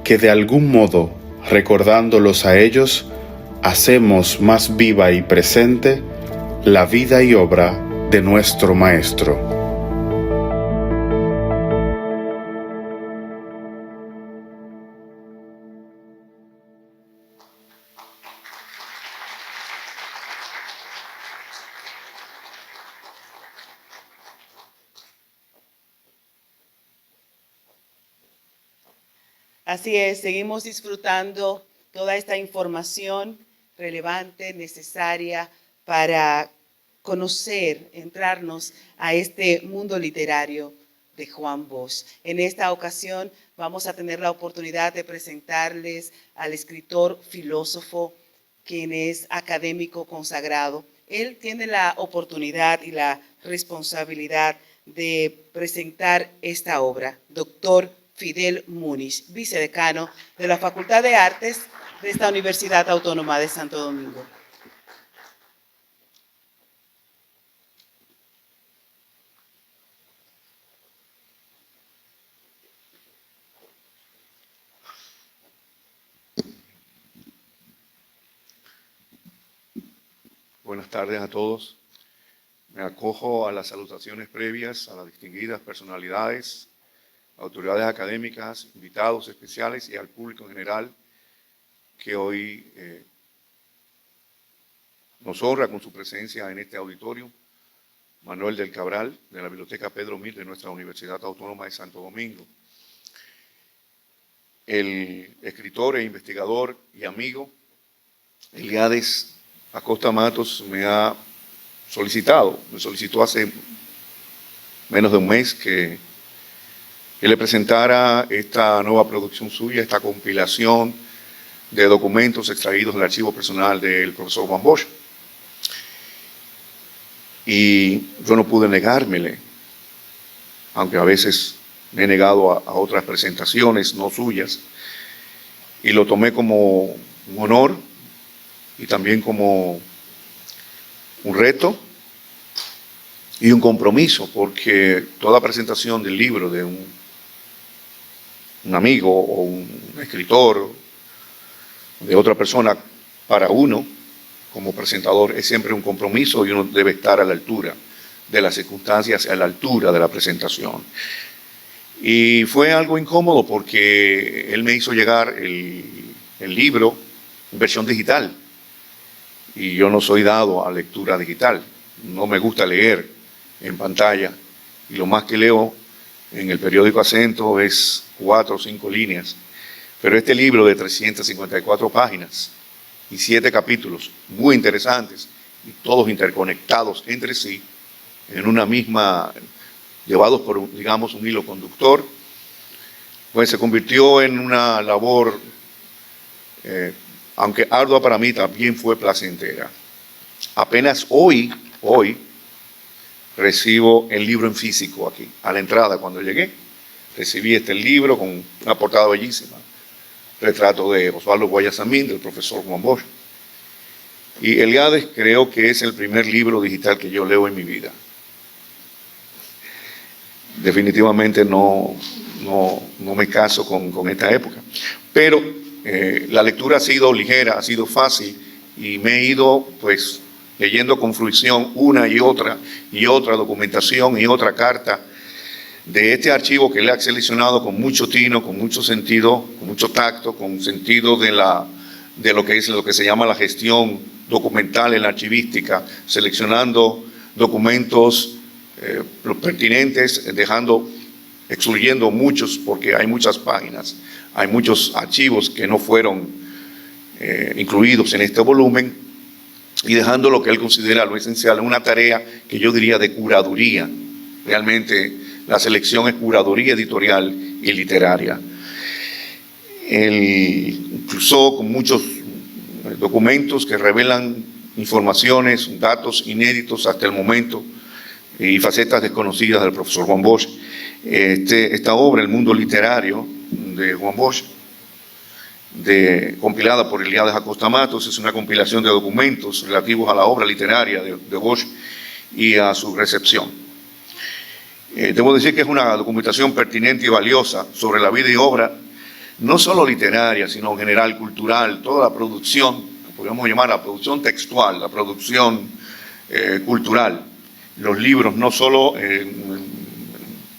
que de algún modo, recordándolos a ellos, hacemos más viva y presente la vida y obra de nuestro maestro. Así es, seguimos disfrutando toda esta información relevante, necesaria para conocer, entrarnos a este mundo literario de Juan Bosch. En esta ocasión vamos a tener la oportunidad de presentarles al escritor filósofo, quien es académico consagrado. Él tiene la oportunidad y la responsabilidad de presentar esta obra, Doctor Fidel Muniz, vicedecano de la Facultad de Artes de esta Universidad Autónoma de Santo Domingo. Buenas tardes a todos. Me acojo a las salutaciones previas a las distinguidas personalidades, autoridades académicas, invitados especiales y al público en general que hoy nos honra con su presencia en este auditorio. Manuel del Cabral, de la Biblioteca Pedro Mir de nuestra Universidad Autónoma de Santo Domingo. El escritor e investigador y amigo Eliades Acosta Matos me solicitó hace menos de un mes que le presentara esta nueva producción suya, esta compilación de documentos extraídos del archivo personal del profesor Juan Bosch. Y yo no pude negármele, aunque a veces me he negado a otras presentaciones no suyas, y lo tomé como un honor y también como un reto y un compromiso, porque toda presentación del libro de un amigo o un escritor, de otra persona, para uno como presentador es siempre un compromiso y uno debe estar a la altura de las circunstancias, a la altura de la presentación. Y fue algo incómodo porque él me hizo llegar el libro en versión digital. Y yo no soy dado a lectura digital, no me gusta leer en pantalla, y lo más que leo en el periódico Acento es 4 o 5 líneas, pero este libro de 354 páginas y 7 capítulos muy interesantes, y todos interconectados entre sí, en una misma, llevados por, digamos, un hilo conductor, pues se convirtió en una labor aunque ardua para mí, también fue placentera. Apenas hoy recibo el libro en físico aquí, a la entrada cuando llegué. Recibí este libro con una portada bellísima, retrato de Osvaldo Guayasamín, del profesor Juan Bosch. Y Eliades creo que es el primer libro digital que yo leo en mi vida. Definitivamente no me caso con esta época, pero la lectura ha sido ligera, ha sido fácil, y me he ido pues leyendo con fruición una y otra documentación y otra carta de este archivo que le ha seleccionado con mucho tino, con mucho sentido, con mucho tacto, con sentido de lo que se llama la gestión documental en la archivística, seleccionando documentos los pertinentes, excluyendo muchos, porque hay muchas páginas, hay muchos archivos que no fueron incluidos en este volumen, y dejando lo que él considera lo esencial, una tarea que yo diría de curaduría. Realmente la selección es curaduría editorial y literaria. Él cruzó con muchos documentos que revelan informaciones, datos inéditos hasta el momento y facetas desconocidas del profesor Juan Bosch. Esta obra, El mundo literario, de Juan Bosch, compilada por Eliades Acosta Matos, es una compilación de documentos relativos a la obra literaria de Bosch y a su recepción. Debo decir que es una documentación pertinente y valiosa sobre la vida y obra, no solo literaria, sino en general cultural, toda la producción, podríamos llamar la producción textual, la producción cultural, los libros, no solo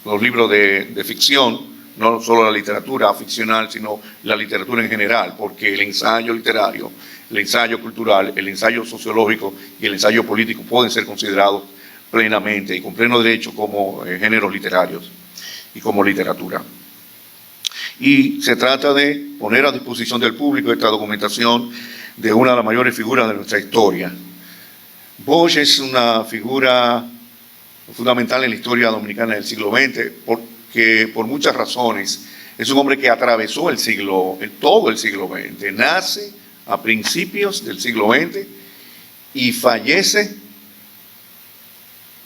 los libros de ficción, no solo la literatura ficcional, sino la literatura en general, porque el ensayo literario, el ensayo cultural, el ensayo sociológico y el ensayo político pueden ser considerados plenamente y con pleno derecho como géneros literarios y como literatura. Y se trata de poner a disposición del público esta documentación de una de las mayores figuras de nuestra historia. Bosch es una figura fundamental en la historia dominicana del siglo XX, porque por muchas razones es un hombre que atravesó todo el siglo XX, nace a principios del siglo XX y fallece,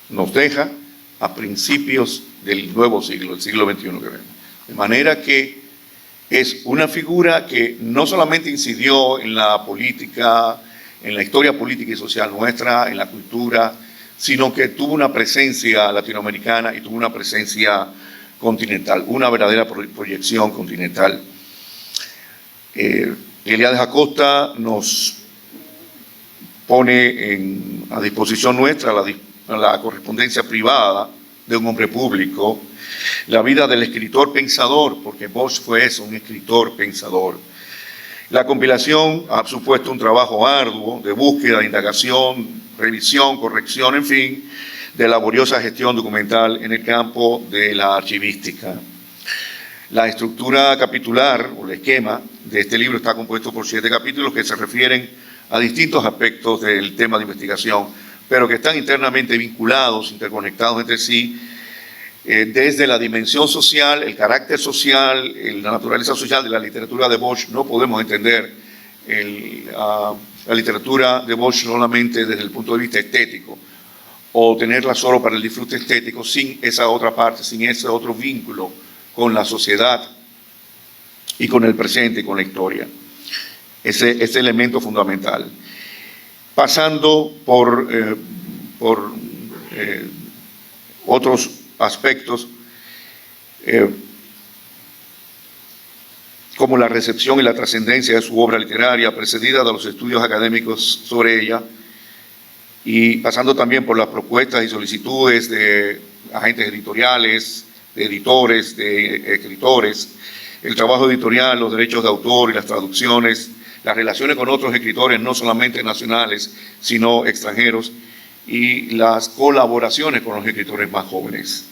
nos deja a principios del nuevo siglo, el siglo XXI que vemos. De manera que es una figura que no solamente incidió en la política, en la historia política y social nuestra, en la cultura, sino que tuvo una presencia latinoamericana y tuvo una presencia continental, una verdadera proyección continental. Eliades Acosta nos pone a disposición nuestra la correspondencia privada de un hombre público, la vida del escritor pensador, porque Bosch fue eso, un escritor pensador. La compilación ha supuesto un trabajo arduo de búsqueda, indagación, revisión, corrección, en fin, de laboriosa gestión documental en el campo de la archivística. La estructura capitular o el esquema de este libro está compuesto por 7 capítulos que se refieren a distintos aspectos del tema de investigación, pero que están internamente vinculados, interconectados entre sí, desde la dimensión social, el carácter social, la naturaleza social de la literatura de Bosch. No podemos entender la literatura de Bosch solamente desde el punto de vista estético, o tenerla solo para el disfrute estético, sin esa otra parte, sin ese otro vínculo con la sociedad y con el presente y con la historia. Ese elemento fundamental. Pasando por otros aspectos, como la recepción y la trascendencia de su obra literaria, precedida de los estudios académicos sobre ella, y pasando también por las propuestas y solicitudes de agentes editoriales, de editores, de escritores, el trabajo editorial, los derechos de autor y las traducciones, las relaciones con otros escritores, no solamente nacionales, sino extranjeros, y las colaboraciones con los escritores más jóvenes.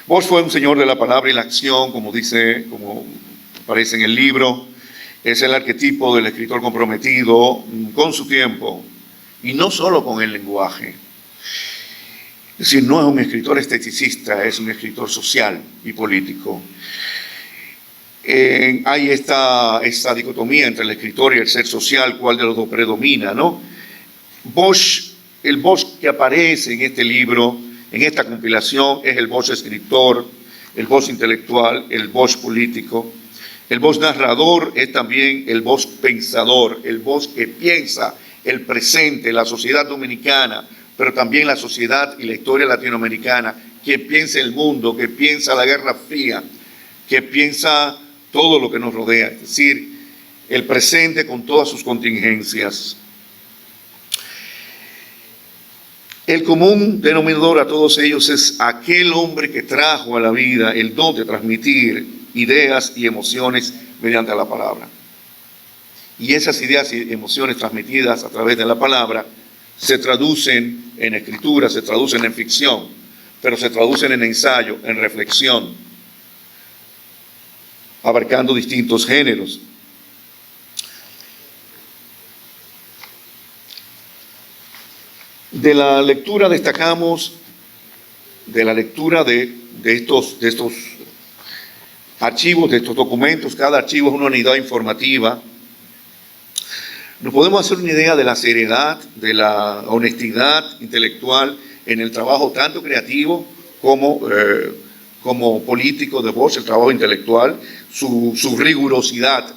Bosch fue un señor de la palabra y la acción, como aparece en el libro. Es el arquetipo del escritor comprometido con su tiempo, y no solo con el lenguaje. Es decir, no es un escritor esteticista, es un escritor social y político. Hay esta dicotomía entre el escritor y el ser social, cuál de los dos predomina, ¿no? El Bosch que aparece en este libro, en esta compilación, es el Bosch escritor, el Bosch intelectual, el Bosch político. El Bosch narrador es también el Bosch pensador, el Bosch que piensa el presente, la sociedad dominicana, pero también la sociedad y la historia latinoamericana, que piensa el mundo, que piensa la Guerra Fría, que piensa todo lo que nos rodea, es decir, el presente con todas sus contingencias. El común denominador a todos ellos es aquel hombre que trajo a la vida el don de transmitir ideas y emociones mediante la palabra. Y esas ideas y emociones transmitidas a través de la palabra se traducen en escritura, se traducen en ficción, pero se traducen en ensayo, en reflexión, abarcando distintos géneros. De la lectura destacamos, de la lectura de estos archivos, de estos documentos, cada archivo es una unidad informativa. Nos podemos hacer una idea de la seriedad, de la honestidad intelectual en el trabajo tanto creativo como político de Bosch, el trabajo intelectual, su rigurosidad,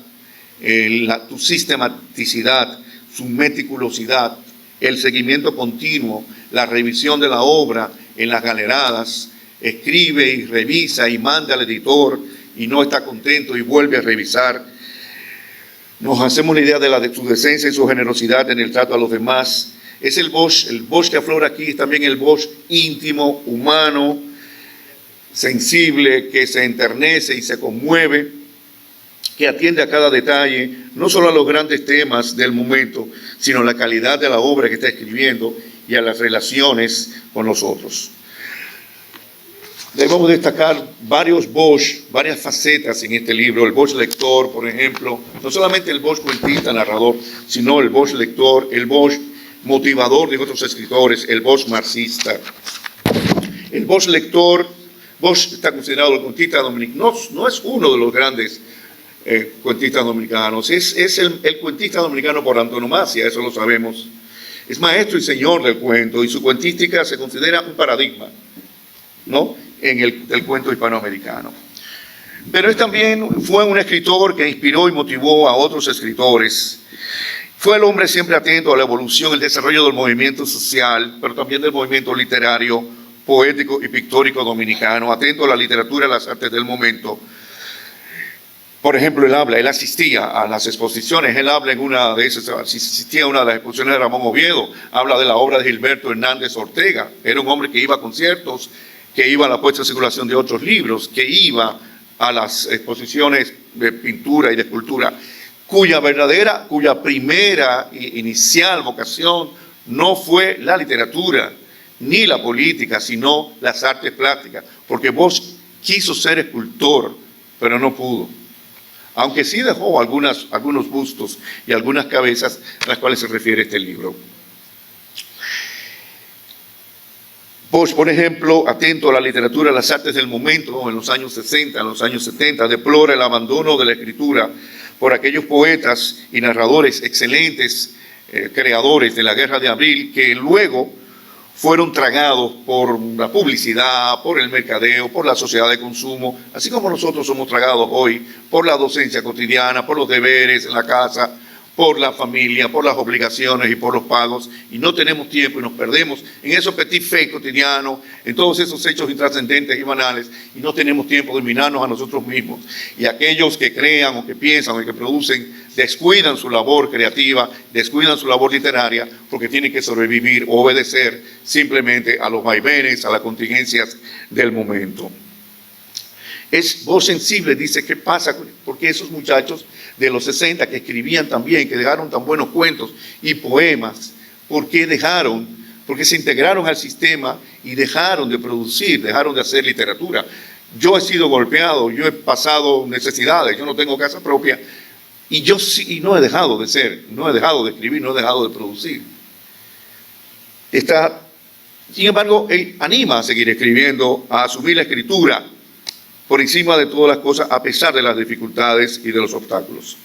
su sistematicidad, su meticulosidad, el seguimiento continuo, la revisión de la obra en las galeradas, escribe y revisa y manda al editor y no está contento y vuelve a revisar. Nos hacemos la idea de su decencia y su generosidad en el trato a los demás. Es el Bosch que aflora aquí, es también el Bosch íntimo, humano, sensible, que se enternece y se conmueve, que atiende a cada detalle, no solo a los grandes temas del momento, sino a la calidad de la obra que está escribiendo y a las relaciones con los otros. Debemos destacar varios Bosch, varias facetas en este libro. El Bosch lector, por ejemplo, no solamente el Bosch cuentista, narrador, sino el Bosch lector, el Bosch motivador de otros escritores, el Bosch marxista. El Bosch lector, Bosch está considerado el cuentista dominicano, no es uno de los grandes cuentistas dominicanos, es el cuentista dominicano por antonomasia, eso lo sabemos. Es maestro y señor del cuento, y su cuentística se considera un paradigma, ¿no?, en el cuento hispanoamericano. Pero él también fue un escritor que inspiró y motivó a otros escritores. Fue el hombre siempre atento a la evolución, el desarrollo del movimiento social, pero también del movimiento literario, poético y pictórico dominicano, atento a la literatura y las artes del momento. Por ejemplo, él asistía a las exposiciones, él habla en una de esas, asistía a una de las exposiciones de Ramón Oviedo, habla de la obra de Gilberto Hernández Ortega, era un hombre que iba a conciertos, que iba a la puesta en circulación de otros libros, que iba a las exposiciones de pintura y de escultura, cuya primera inicial vocación no fue la literatura ni la política, sino las artes plásticas, porque Bosch quiso ser escultor, pero no pudo. Aunque sí dejó algunos bustos y algunas cabezas a las cuales se refiere este libro. Bosch, por ejemplo, atento a la literatura, a las artes del momento, en los años 60, en los años 70, deplora el abandono de la escritura por aquellos poetas y narradores excelentes, creadores de la Guerra de Abril, que luego fueron tragados por la publicidad, por el mercadeo, por la sociedad de consumo, así como nosotros somos tragados hoy por la docencia cotidiana, por los deberes en la casa, por la familia, por las obligaciones y por los pagos, y no tenemos tiempo y nos perdemos en esos petit faits cotidianos, en todos esos hechos intrascendentes y banales, y no tenemos tiempo de mirarnos a nosotros mismos. Y aquellos que crean o que piensan o que producen descuidan su labor creativa, descuidan su labor literaria, porque tienen que sobrevivir o obedecer simplemente a los vaivenes, a las contingencias del momento. Es voz sensible, dice, ¿qué pasa? Porque esos muchachos de los 60 que escribían también, que dejaron tan buenos cuentos y poemas, ¿por qué dejaron? Porque se integraron al sistema y dejaron de producir, dejaron de hacer literatura. Yo he sido golpeado, yo he pasado necesidades, yo no tengo casa propia, y yo sí, y no he dejado de ser, no he dejado de escribir, no he dejado de producir. Sin embargo, él anima a seguir escribiendo, a asumir la escritura por encima de todas las cosas, a pesar de las dificultades y de los obstáculos.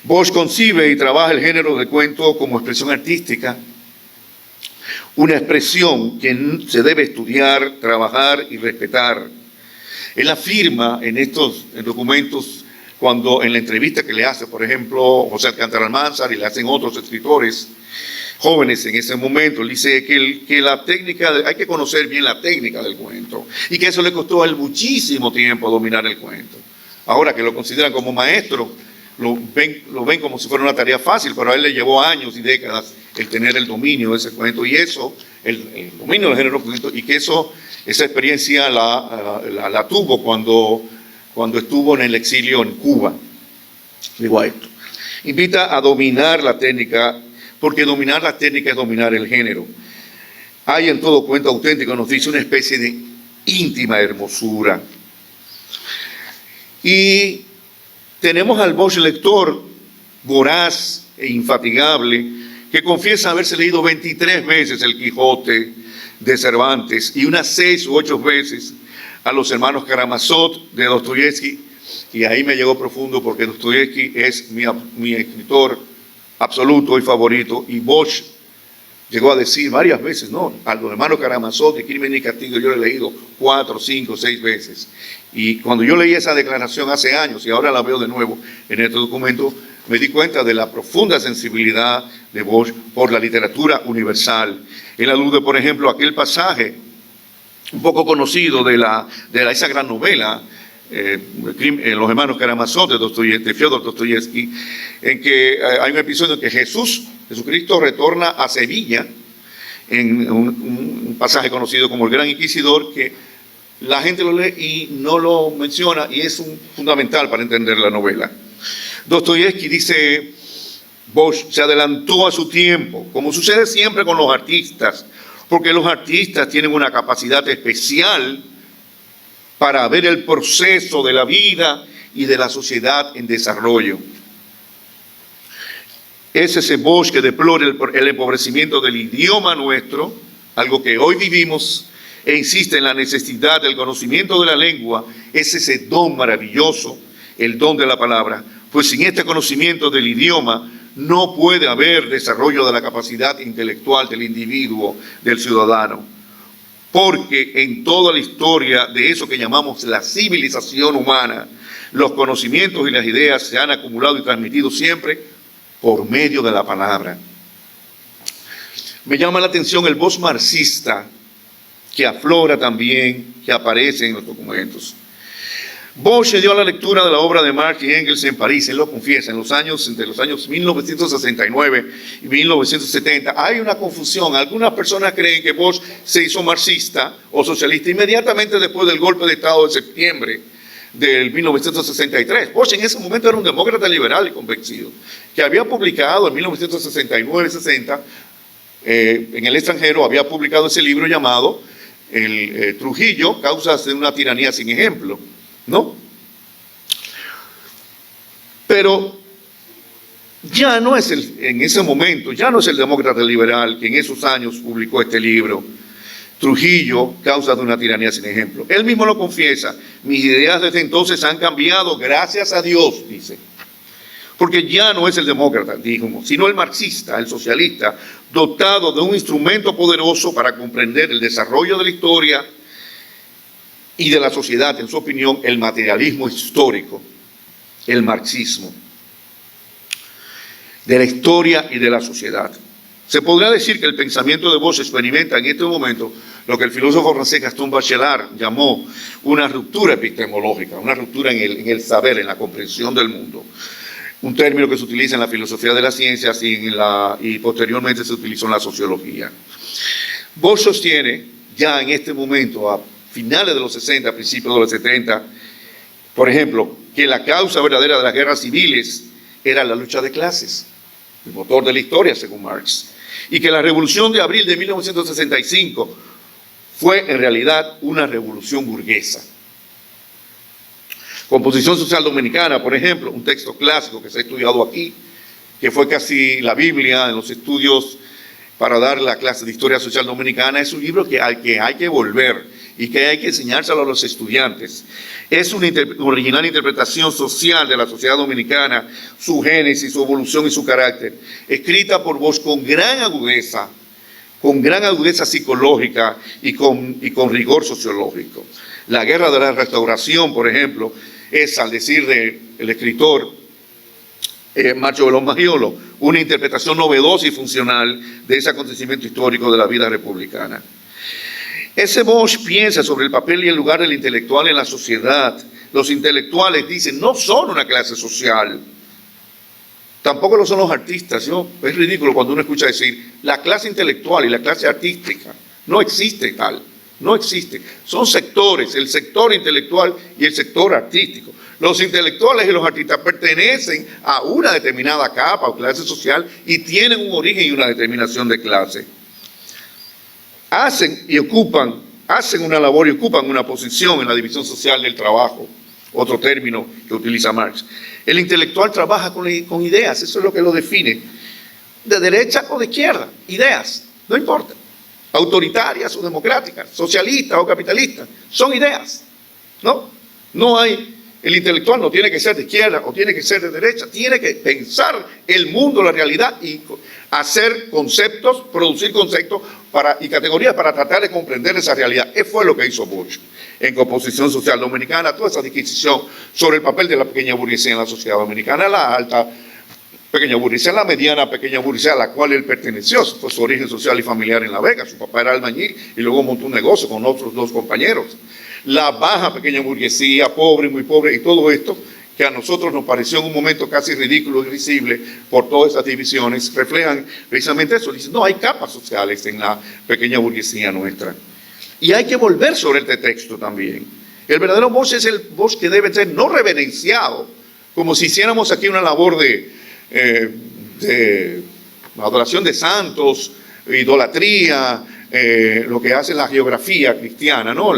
Bosch concibe y trabaja el género de cuento como expresión artística, una expresión que se debe estudiar, trabajar y respetar. Él afirma en documentos, cuando en la entrevista que le hace, por ejemplo, José Alcántara Almanzar y le hacen otros escritores jóvenes en ese momento, él dice que la técnica, hay que conocer bien la técnica del cuento y que eso le costó a él muchísimo tiempo dominar el cuento. Ahora que lo consideran como maestro, lo ven como si fuera una tarea fácil, pero a él le llevó años y décadas el tener el dominio de ese cuento y eso, el dominio del género cuento, y que esa experiencia la tuvo cuando estuvo en el exilio en Cuba. Digo esto. Invita a dominar la técnica, porque dominar la técnica es dominar el género. Hay en todo cuento auténtico, nos dice, una especie de íntima hermosura. Y tenemos al Bosch lector voraz e infatigable, que confiesa haberse leído 23 veces El Quijote de Cervantes y unas 6 u 8 veces a los hermanos Karamazov de Dostoyevsky, y ahí me llegó profundo porque Dostoyevsky es mi escritor absoluto y favorito, y Bosch llegó a decir varias veces, no, a los hermanos Karamazov de Crimen y Castigo yo lo he leído 4, 5, 6 veces, y cuando yo leí esa declaración hace años y ahora la veo de nuevo en este documento, me di cuenta de la profunda sensibilidad de Bosch por la literatura universal. Él alude, por ejemplo, a aquel pasaje un poco conocido de esa gran novela, Los hermanos Karamazov de Fyodor Dostoyevsky, en que hay un episodio en que Jesucristo retorna a Sevilla, en un pasaje conocido como el Gran Inquisidor, que la gente lo lee y no lo menciona, y es fundamental para entender la novela. Dostoyevsky, dice Bosch, se adelantó a su tiempo, como sucede siempre con los artistas, porque los artistas tienen una capacidad especial para ver el proceso de la vida y de la sociedad en desarrollo. Es ese Bosch que deplora el empobrecimiento del idioma nuestro, algo que hoy vivimos, e insiste en la necesidad del conocimiento de la lengua. Es ese don maravilloso, el don de la palabra, pues sin este conocimiento del idioma no puede haber desarrollo de la capacidad intelectual del individuo, del ciudadano. porque en toda la historia de eso que llamamos la civilización humana, los conocimientos y las ideas se han acumulado y transmitido siempre por medio de la palabra. Me llama la atención el voz marxista que aflora también, que aparece en los documentos. Bosch se dio a la lectura de la obra de Marx y Engels en París, él lo confiesa, entre los años 1969 y 1970. Hay una confusión, algunas personas creen que Bosch se hizo marxista o socialista inmediatamente después del golpe de Estado de septiembre del 1963. Bosch en ese momento era un demócrata liberal y convencido, que había publicado en 1969-60, en el extranjero, había publicado ese libro llamado Trujillo, Causas de una tiranía sin ejemplo, ¿no? Pero ya no es en ese momento, ya no es el demócrata liberal que en esos años publicó este libro, Trujillo, Causas de una tiranía sin ejemplo. Él mismo lo confiesa, mis ideas desde entonces han cambiado, gracias a Dios, dice. Porque ya no es el demócrata, dijimos, sino el marxista, el socialista, dotado de un instrumento poderoso para comprender el desarrollo de la historia y de la sociedad, en su opinión, el materialismo histórico, el marxismo, de la historia y de la sociedad. Se podría decir que el pensamiento de Bosch experimenta en este momento lo que el filósofo francés Gaston Bachelard llamó una ruptura epistemológica, una ruptura en el saber, en la comprensión del mundo. Un término que se utiliza en la filosofía de las ciencias y posteriormente se utilizó en la sociología. Bosch sostiene ya en este momento, a finales de los 60, principios de los 70, por ejemplo, que la causa verdadera de las guerras civiles era la lucha de clases, el motor de la historia según Marx, y que la revolución de abril de 1965 fue en realidad una revolución burguesa. Composición social dominicana, por ejemplo, un texto clásico que se ha estudiado aquí, que fue casi la Biblia en los estudios para dar la clase de historia social dominicana, es un libro que hay que volver y que hay que enseñárselo a los estudiantes. Es una original interpretación social de la sociedad dominicana, su génesis, su evolución y su carácter, escrita por Bosch con gran agudeza psicológica y con rigor sociológico. La guerra de la restauración, por ejemplo, es, al decir del escritor Macho Veloz Maggiolo, una interpretación novedosa y funcional de ese acontecimiento histórico de la vida republicana. Ese Bosch piensa sobre el papel y el lugar del intelectual en la sociedad. Los intelectuales, dicen, no son una clase social. Tampoco lo son los artistas. Es ridículo cuando uno escucha decir la clase intelectual y la clase artística. No existe tal. No existe. Son sectores, el sector intelectual y el sector artístico. Los intelectuales y los artistas pertenecen a una determinada capa o clase social y tienen un origen y una determinación de clase. Hacen una labor y ocupan una posición en la división social del trabajo, otro término que utiliza Marx. El intelectual trabaja con ideas, eso es lo que lo define, de derecha o de izquierda, ideas, no importa, autoritarias o democráticas, socialistas o capitalistas, son ideas, ¿no? No hay, el intelectual no tiene que ser de izquierda o tiene que ser de derecha, tiene que pensar el mundo, la realidad y hacer conceptos, producir conceptos y categorías para tratar de comprender esa realidad. Eso fue lo que hizo Bosch en Composición Social Dominicana, toda esa disquisición sobre el papel de la pequeña burguesía en la sociedad dominicana, la alta pequeña burguesía, la mediana pequeña burguesía a la cual él perteneció, fue su origen social y familiar en La Vega, su papá era albañil y luego montó un negocio con otros dos compañeros. La baja pequeña burguesía, pobre, muy pobre, y todo esto que a nosotros nos pareció en un momento casi ridículo y risible por todas esas divisiones, reflejan precisamente eso. Dicen, no, hay capas sociales en la pequeña burguesía nuestra. Y hay que volver sobre este texto también. El verdadero Bosch es el Bosch que debe ser no reverenciado, como si hiciéramos aquí una labor de adoración de santos, idolatría, lo que hace la geografía cristiana, ¿no?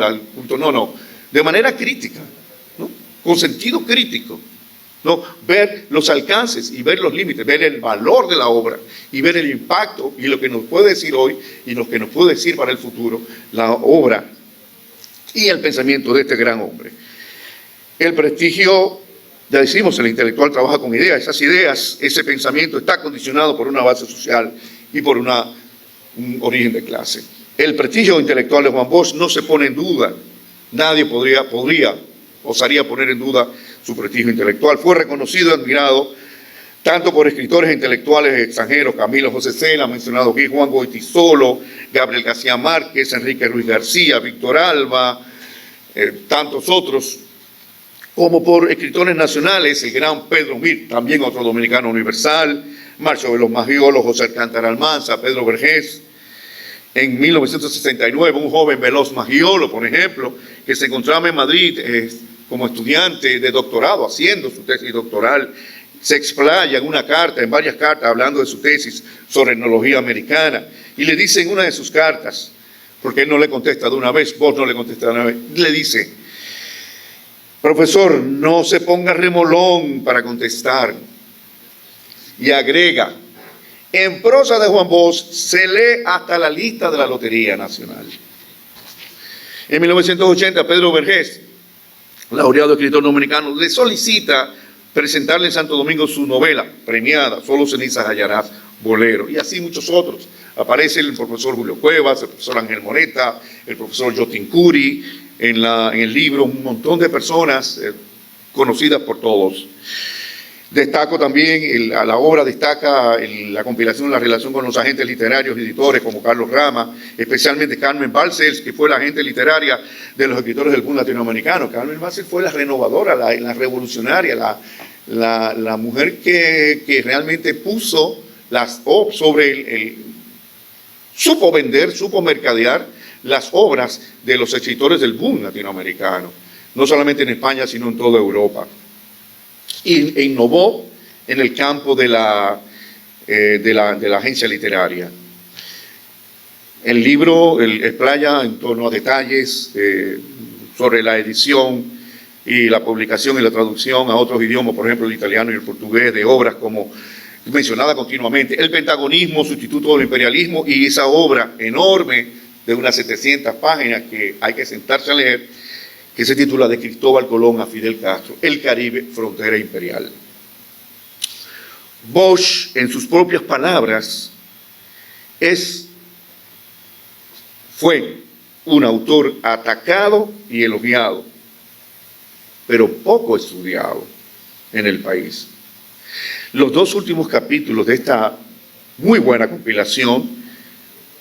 De manera crítica, ¿no? Con sentido crítico, ¿no? Ver los alcances y ver los límites, ver el valor de la obra y ver el impacto y lo que nos puede decir hoy y lo que nos puede decir para el futuro la obra y el pensamiento de este gran hombre. El prestigio, ya decimos, el intelectual trabaja con ideas, esas ideas, ese pensamiento está condicionado por una base social y por un origen de clase. El prestigio intelectual de Juan Bosch no se pone en duda. Nadie osaría poner en duda su prestigio intelectual. Fue reconocido y admirado tanto por escritores intelectuales extranjeros, Camilo José Cela, mencionado aquí, Juan Goytisolo, Gabriel García Márquez, Enrique Ruiz García, Víctor Alba, tantos otros, como por escritores nacionales, el gran Pedro Mir, también otro dominicano universal, Marcio Veloz Maggiolo, José Alcántara Almanza, Pedro Vergés. En 1969, un joven Veloz Maggiolo, por ejemplo, que se encontraba en Madrid como estudiante de doctorado, haciendo su tesis doctoral, se explaya en una carta, en varias cartas, hablando de su tesis sobre etnología americana, y le dice en una de sus cartas, porque él no le contesta de una vez, vos no le contesta de una vez, le dice: profesor, no se ponga remolón para contestar. Y agrega: en prosa de Juan Bosch se lee hasta la lista de la Lotería Nacional. En 1980, Pedro Vergés, laureado escritor dominicano, le solicita presentarle en Santo Domingo su novela premiada, Solo cenizas hallarás, Bolero, y así muchos otros. Aparece el profesor Julio Cuevas, el profesor Ángel Moreta, el profesor Jotin Curi, en el libro un montón de personas conocidas por todos. Destaco también, la obra destaca la compilación, la relación con los agentes literarios y editores como Carlos Rama, especialmente Carmen Balcells, que fue la agente literaria de los escritores del boom latinoamericano. Carmen Balcells fue la renovadora, la revolucionaria, la mujer que realmente puso supo vender, supo mercadear las obras de los escritores del boom latinoamericano, no solamente en España, sino en toda Europa. E innovó en el campo de la agencia literaria. El libro explaya en torno a detalles sobre la edición y la publicación y la traducción a otros idiomas, por ejemplo el italiano y el portugués, de obras como mencionada continuamente, El Pentagonismo, Sustituto del Imperialismo, y esa obra enorme de unas 700 páginas que hay que sentarse a leer, que se titula De Cristóbal Colón a Fidel Castro, El Caribe, frontera imperial. Bosch, en sus propias palabras, fue un autor atacado y elogiado, pero poco estudiado en el país. Los dos últimos capítulos de esta muy buena compilación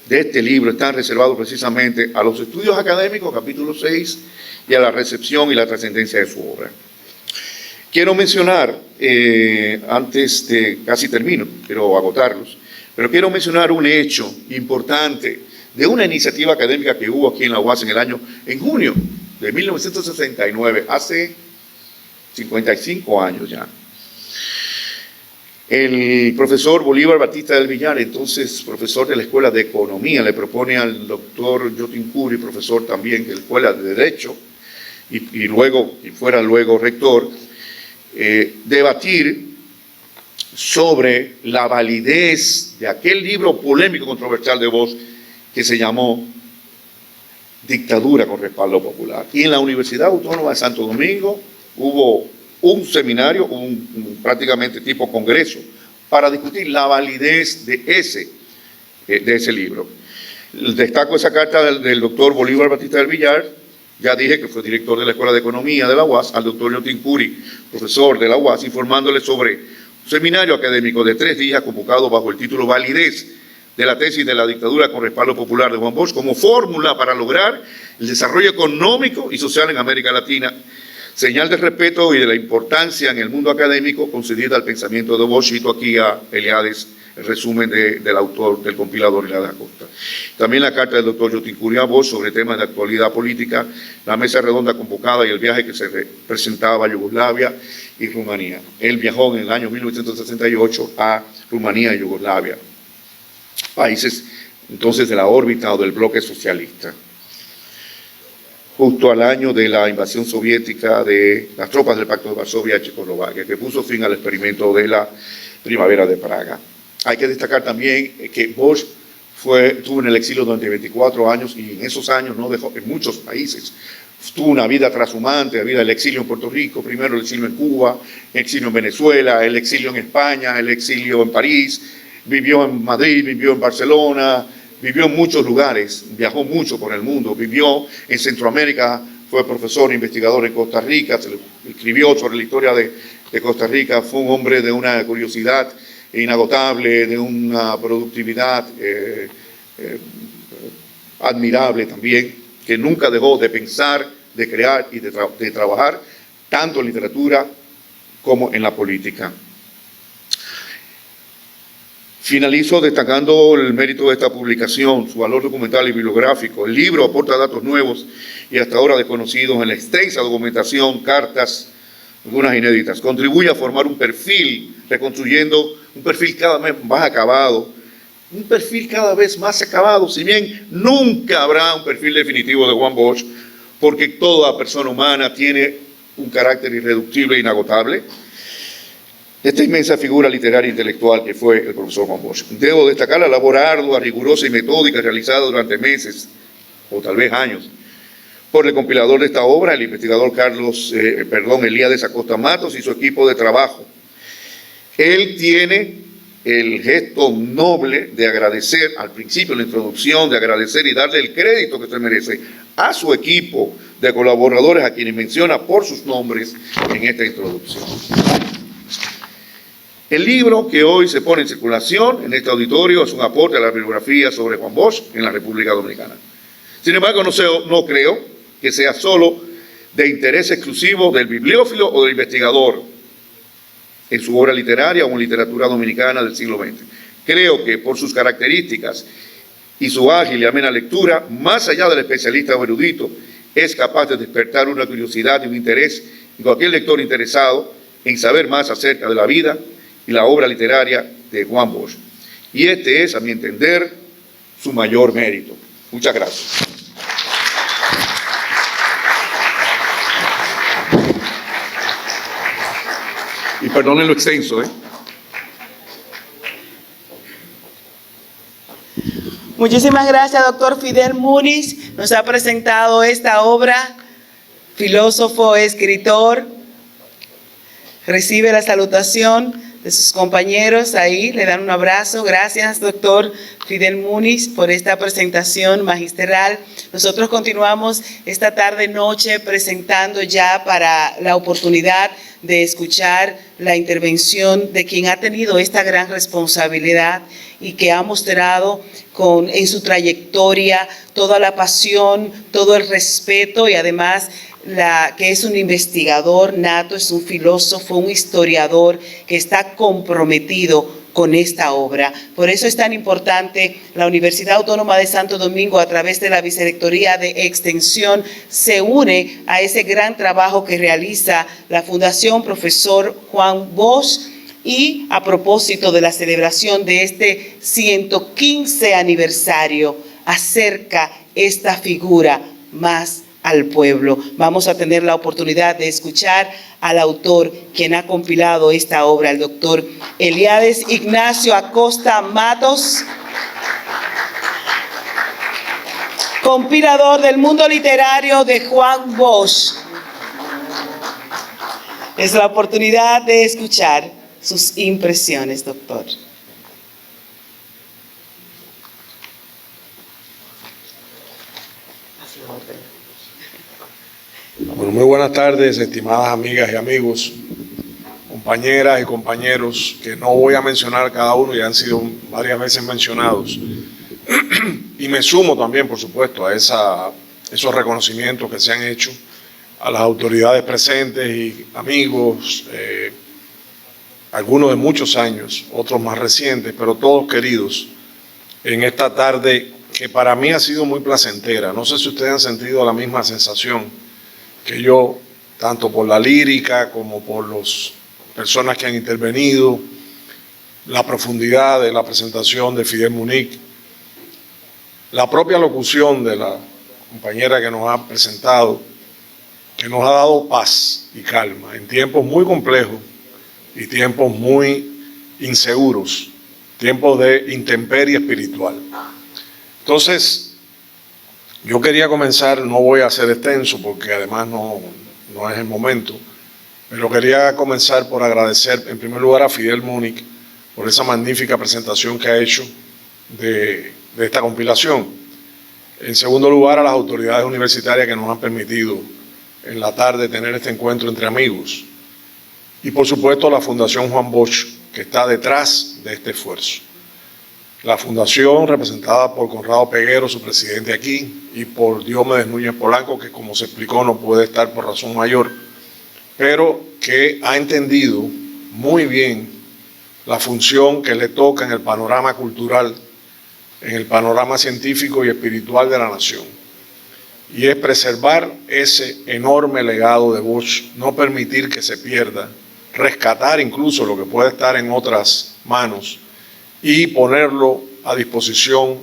de este libro están reservados precisamente a los estudios académicos, capítulo 6, y a la recepción y la trascendencia de su obra. Quiero mencionar, antes de, casi termino, quiero agotarlos, pero quiero mencionar un hecho importante de una iniciativa académica que hubo aquí en la UAS en junio de 1969, hace 55 años ya. El profesor Bolívar Batista del Villar, entonces profesor de la Escuela de Economía, le propone al doctor Jotin Curi, profesor también de la Escuela de Derecho, y fuera luego rector, debatir sobre la validez de aquel libro polémico controversial de Bosch que se llamó Dictadura con respaldo popular. Y en la Universidad Autónoma de Santo Domingo hubo un seminario, prácticamente tipo congreso, para discutir la validez de ese libro. Destaco esa carta del doctor Bolívar Batista del Villar, ya dije que fue director de la Escuela de Economía de la UAS, al doctor Jotin Curi, profesor de la UAS, informándole sobre un seminario académico de 3 días convocado bajo el título Validez de la tesis de la dictadura con respaldo popular de Juan Bosch como fórmula para lograr el desarrollo económico y social en América Latina, señal de respeto y de la importancia en el mundo académico concedida al pensamiento de Bosch. Cito aquí a Eliades, el resumen del autor, del compilador Eliades Acosta. También la carta del doctor Jotin Curi a Bosch sobre temas de actualidad política, la mesa redonda convocada y el viaje que se presentaba a Yugoslavia y Rumanía. Él viajó en el año 1968 a Rumanía y Yugoslavia, países entonces de la órbita o del bloque socialista, justo al año de la invasión soviética de las tropas del Pacto de Varsovia a Checoslovaquia, que puso fin al experimento de la primavera de Praga. Hay que destacar también que Bosch estuvo en el exilio durante 24 años y en esos años no dejó, en muchos países, tuvo una vida trashumante, la vida del exilio en Puerto Rico, primero el exilio en Cuba, el exilio en Venezuela, el exilio en España, el exilio en París, vivió en Madrid, vivió en Barcelona, vivió en muchos lugares, viajó mucho por el mundo, vivió en Centroamérica, fue profesor e investigador en Costa Rica, escribió sobre la historia de Costa Rica, fue un hombre de una curiosidad inagotable, de una productividad admirable también, que nunca dejó de pensar, de crear y de trabajar, tanto en literatura como en la política. Finalizo destacando el mérito de esta publicación, su valor documental y bibliográfico. El libro aporta datos nuevos y hasta ahora desconocidos en la extensa documentación, cartas, algunas inéditas. Contribuye a formar un perfil, reconstruyendo un perfil cada vez más acabado, si bien nunca habrá un perfil definitivo de Juan Bosch, porque toda persona humana tiene un carácter irreductible e inagotable. Esta inmensa figura literaria e intelectual que fue el profesor Juan Bosch. Debo destacar la labor ardua, rigurosa y metódica realizada durante meses, o tal vez años, por el compilador de esta obra, el investigador Elíades Acosta Matos y su equipo de trabajo. Él tiene el gesto noble de agradecer, al principio en la introducción, de agradecer y darle el crédito que se merece a su equipo de colaboradores a quienes menciona por sus nombres en esta introducción. El libro que hoy se pone en circulación en este auditorio es un aporte a la bibliografía sobre Juan Bosch en la República Dominicana. Sin embargo, no creo que sea solo de interés exclusivo del bibliófilo o del investigador en su obra literaria o en literatura dominicana del siglo XX. Creo que por sus características y su ágil y amena lectura, más allá del especialista o erudito, es capaz de despertar una curiosidad y un interés en cualquier lector interesado en saber más acerca de la vida y la obra literaria de Juan Bosch. Y este es, a mi entender, su mayor mérito. Muchas gracias. Y perdonen lo extenso, Muchísimas gracias, doctor Fidel Muniz. Nos ha presentado esta obra, filósofo, escritor. Recibe la salutación de sus compañeros ahí, le dan un abrazo. Gracias, doctor Fidel Muniz, por esta presentación magistral. Nosotros continuamos esta tarde-noche presentando ya para la oportunidad de escuchar la intervención de quien ha tenido esta gran responsabilidad y que ha mostrado en su trayectoria toda la pasión, todo el respeto y además que es un investigador nato, es un filósofo, un historiador que está comprometido con esta obra. Por eso es tan importante la Universidad Autónoma de Santo Domingo, a través de la Vicerrectoría de Extensión, se une a ese gran trabajo que realiza la Fundación Profesor Juan Bosch. Y a propósito de la celebración de este 115 aniversario, acerca esta figura más al pueblo. Vamos a tener la oportunidad de escuchar al autor, quien ha compilado esta obra, el doctor Elíades Ignacio Acosta Matos, compilador del mundo literario de Juan Bosch. Es la oportunidad de escuchar sus impresiones, doctor. Bueno, muy buenas tardes, estimadas amigas y amigos, compañeras y compañeros, que no voy a mencionar cada uno, ya han sido varias veces mencionados. Y me sumo también, por supuesto, a esos reconocimientos que se han hecho a las autoridades presentes y amigos, algunos de muchos años, otros más recientes, pero todos queridos, en esta tarde que para mí ha sido muy placentera. No sé si ustedes han sentido la misma sensación que yo, tanto por la lírica como por las personas que han intervenido, la profundidad de la presentación de Fidel Muniz, la propia locución de la compañera que nos ha presentado, que nos ha dado paz y calma en tiempos muy complejos y tiempos muy inseguros, tiempos de intemperie espiritual. Entonces, yo quería comenzar, no voy a ser extenso porque además no es el momento, pero quería comenzar por agradecer en primer lugar a Fidel Muniz por esa magnífica presentación que ha hecho de de esta compilación. En segundo lugar, a las autoridades universitarias que nos han permitido en la tarde tener este encuentro entre amigos. Y por supuesto a la Fundación Juan Bosch, que está detrás de este esfuerzo. La fundación, representada por Conrado Peguero, su presidente aquí, y por Diomedes Núñez Polanco, que como se explicó no puede estar por razón mayor, pero que ha entendido muy bien la función que le toca en el panorama cultural, en el panorama científico y espiritual de la nación. Y es preservar ese enorme legado de Bosch, no permitir que se pierda, rescatar incluso lo que puede estar en otras manos y ponerlo a disposición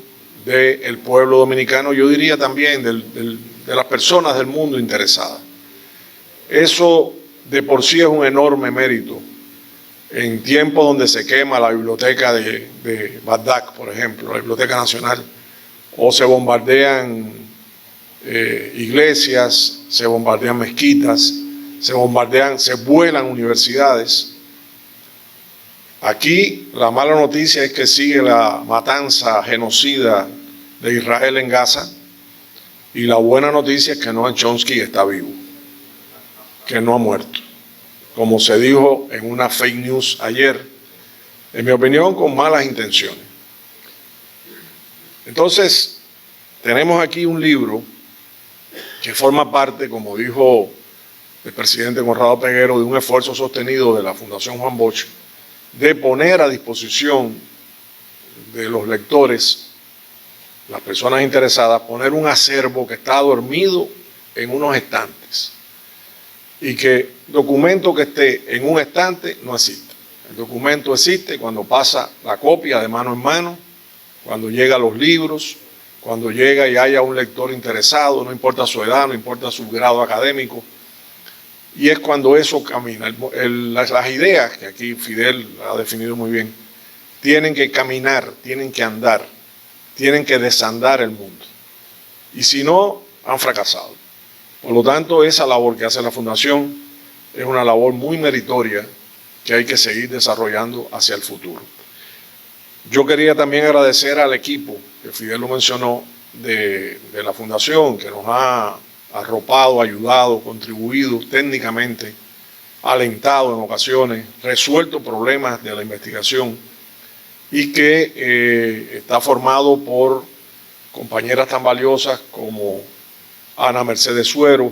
del pueblo dominicano, yo diría también de las personas del mundo interesadas. Eso de por sí es un enorme mérito. En tiempos donde se quema la biblioteca de Bagdad, por ejemplo, la Biblioteca Nacional, o se bombardean iglesias, se bombardean mezquitas, se vuelan universidades. Aquí la mala noticia es que sigue la matanza genocida de Israel en Gaza, y la buena noticia es que Noam Chomsky está vivo, que no ha muerto, como se dijo en una fake news ayer, en mi opinión con malas intenciones. Entonces, tenemos aquí un libro que forma parte, como dijo el presidente Conrado Peguero, de un esfuerzo sostenido de la Fundación Juan Bosch, de poner a disposición de los lectores, las personas interesadas, poner un acervo que está dormido en unos estantes, y que documento que esté en un estante no existe. El documento existe cuando pasa la copia de mano en mano, cuando llega a los libros, cuando llega y haya un lector interesado, no importa su edad, no importa su grado académico, y es cuando eso camina. Las ideas, que aquí Fidel ha definido muy bien, tienen que caminar, tienen que andar, tienen que desandar el mundo. Y si no, han fracasado. Por lo tanto, esa labor que hace la Fundación es una labor muy meritoria que hay que seguir desarrollando hacia el futuro. Yo quería también agradecer al equipo, que Fidel lo mencionó, de la Fundación, que nos ha arropado, ayudado, contribuido técnicamente, alentado en ocasiones, resuelto problemas de la investigación, y que está formado por compañeras tan valiosas como Ana Mercedes Suero,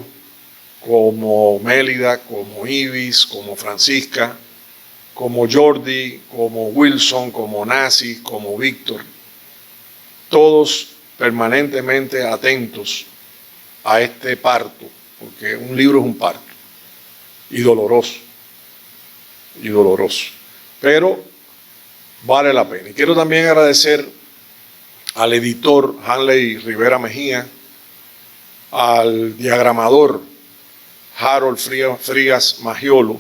como Mélida, como Ibis, como Francisca, como Jordi, como Wilson, como Nasi, como Víctor, todos permanentemente atentos a este parto, porque un libro es un parto, y doloroso, pero vale la pena. Y quiero también agradecer al editor Hanley Rivera Mejía, al diagramador Harold Frías Magiolo.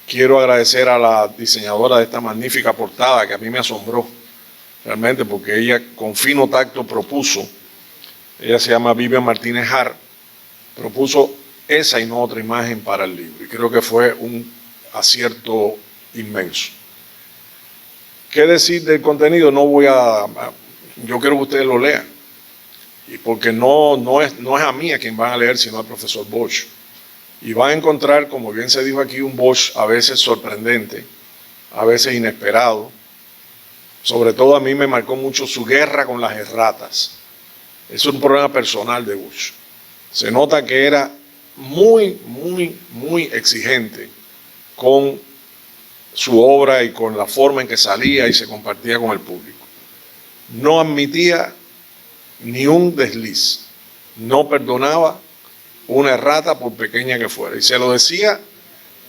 Quiero agradecer a la diseñadora de esta magnífica portada, que a mí me asombró realmente, porque ella con fino tacto propuso, ella se llama Vivian Martínez Hart, propuso esa y no otra imagen para el libro, y creo que fue un acierto inmenso. ¿Qué decir del contenido? Yo quiero que ustedes lo lean, y porque no es a mí a quien van a leer, sino al profesor Bosch. Y van a encontrar, como bien se dijo aquí, un Bosch a veces sorprendente, a veces inesperado. Sobre todo a mí me marcó mucho su guerra con las erratas. Es un problema personal de Bosch. Se nota que era muy exigente con su obra y con la forma en que salía y se compartía con el público. No admitía ni un desliz, no perdonaba una errata por pequeña que fuera, y se lo decía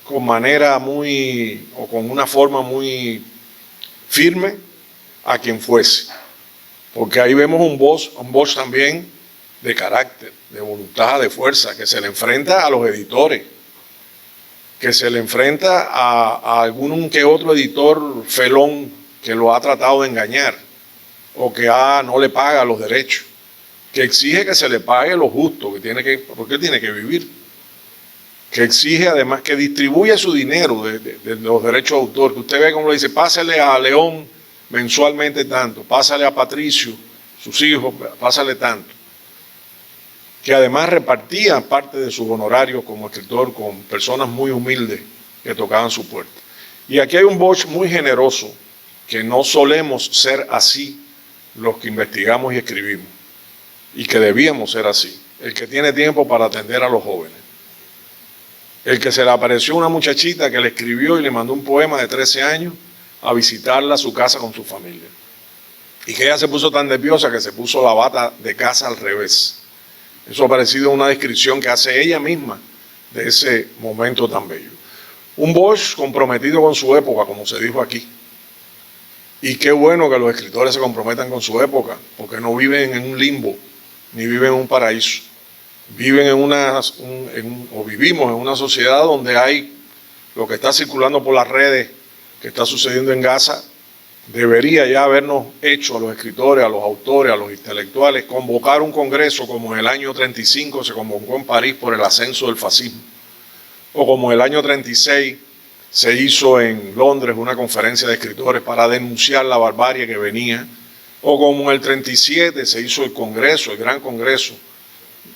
con con una forma muy firme a quien fuese, porque ahí vemos un Bosch también de carácter, de voluntad, de fuerza, que se le enfrenta a los editores, que se le enfrenta a algún que otro editor felón que lo ha tratado de engañar, o que no le paga los derechos, que exige que se le pague lo justo, porque él tiene que vivir, que exige además que distribuya su dinero de los derechos de autor, que usted ve como le dice, pásele a León mensualmente tanto, pásale a Patricio, sus hijos, pásale tanto. Que además repartía parte de sus honorarios como escritor con personas muy humildes que tocaban su puerta. Y aquí hay un Bosch muy generoso, que no solemos ser así los que investigamos y escribimos, y que debíamos ser así. El que tiene tiempo para atender a los jóvenes. El que se le apareció una muchachita que le escribió y le mandó un poema de 13 años a visitarla a su casa con su familia. Y que ella se puso tan nerviosa que se puso la bata de casa al revés. Eso ha parecido una descripción que hace ella misma de ese momento tan bello. Un Bosch comprometido con su época, como se dijo aquí. Y qué bueno que los escritores se comprometan con su época, porque no viven en un limbo, ni viven en un paraíso. Viven vivimos en una sociedad donde hay lo que está circulando por las redes, que está sucediendo en Gaza. Debería ya habernos hecho a los escritores, a los autores, a los intelectuales, convocar un congreso como en el año 35 se convocó en París por el ascenso del fascismo, o como en el año 36 se hizo en Londres una conferencia de escritores para denunciar la barbarie que venía, o como en el 37 se hizo el congreso, el gran congreso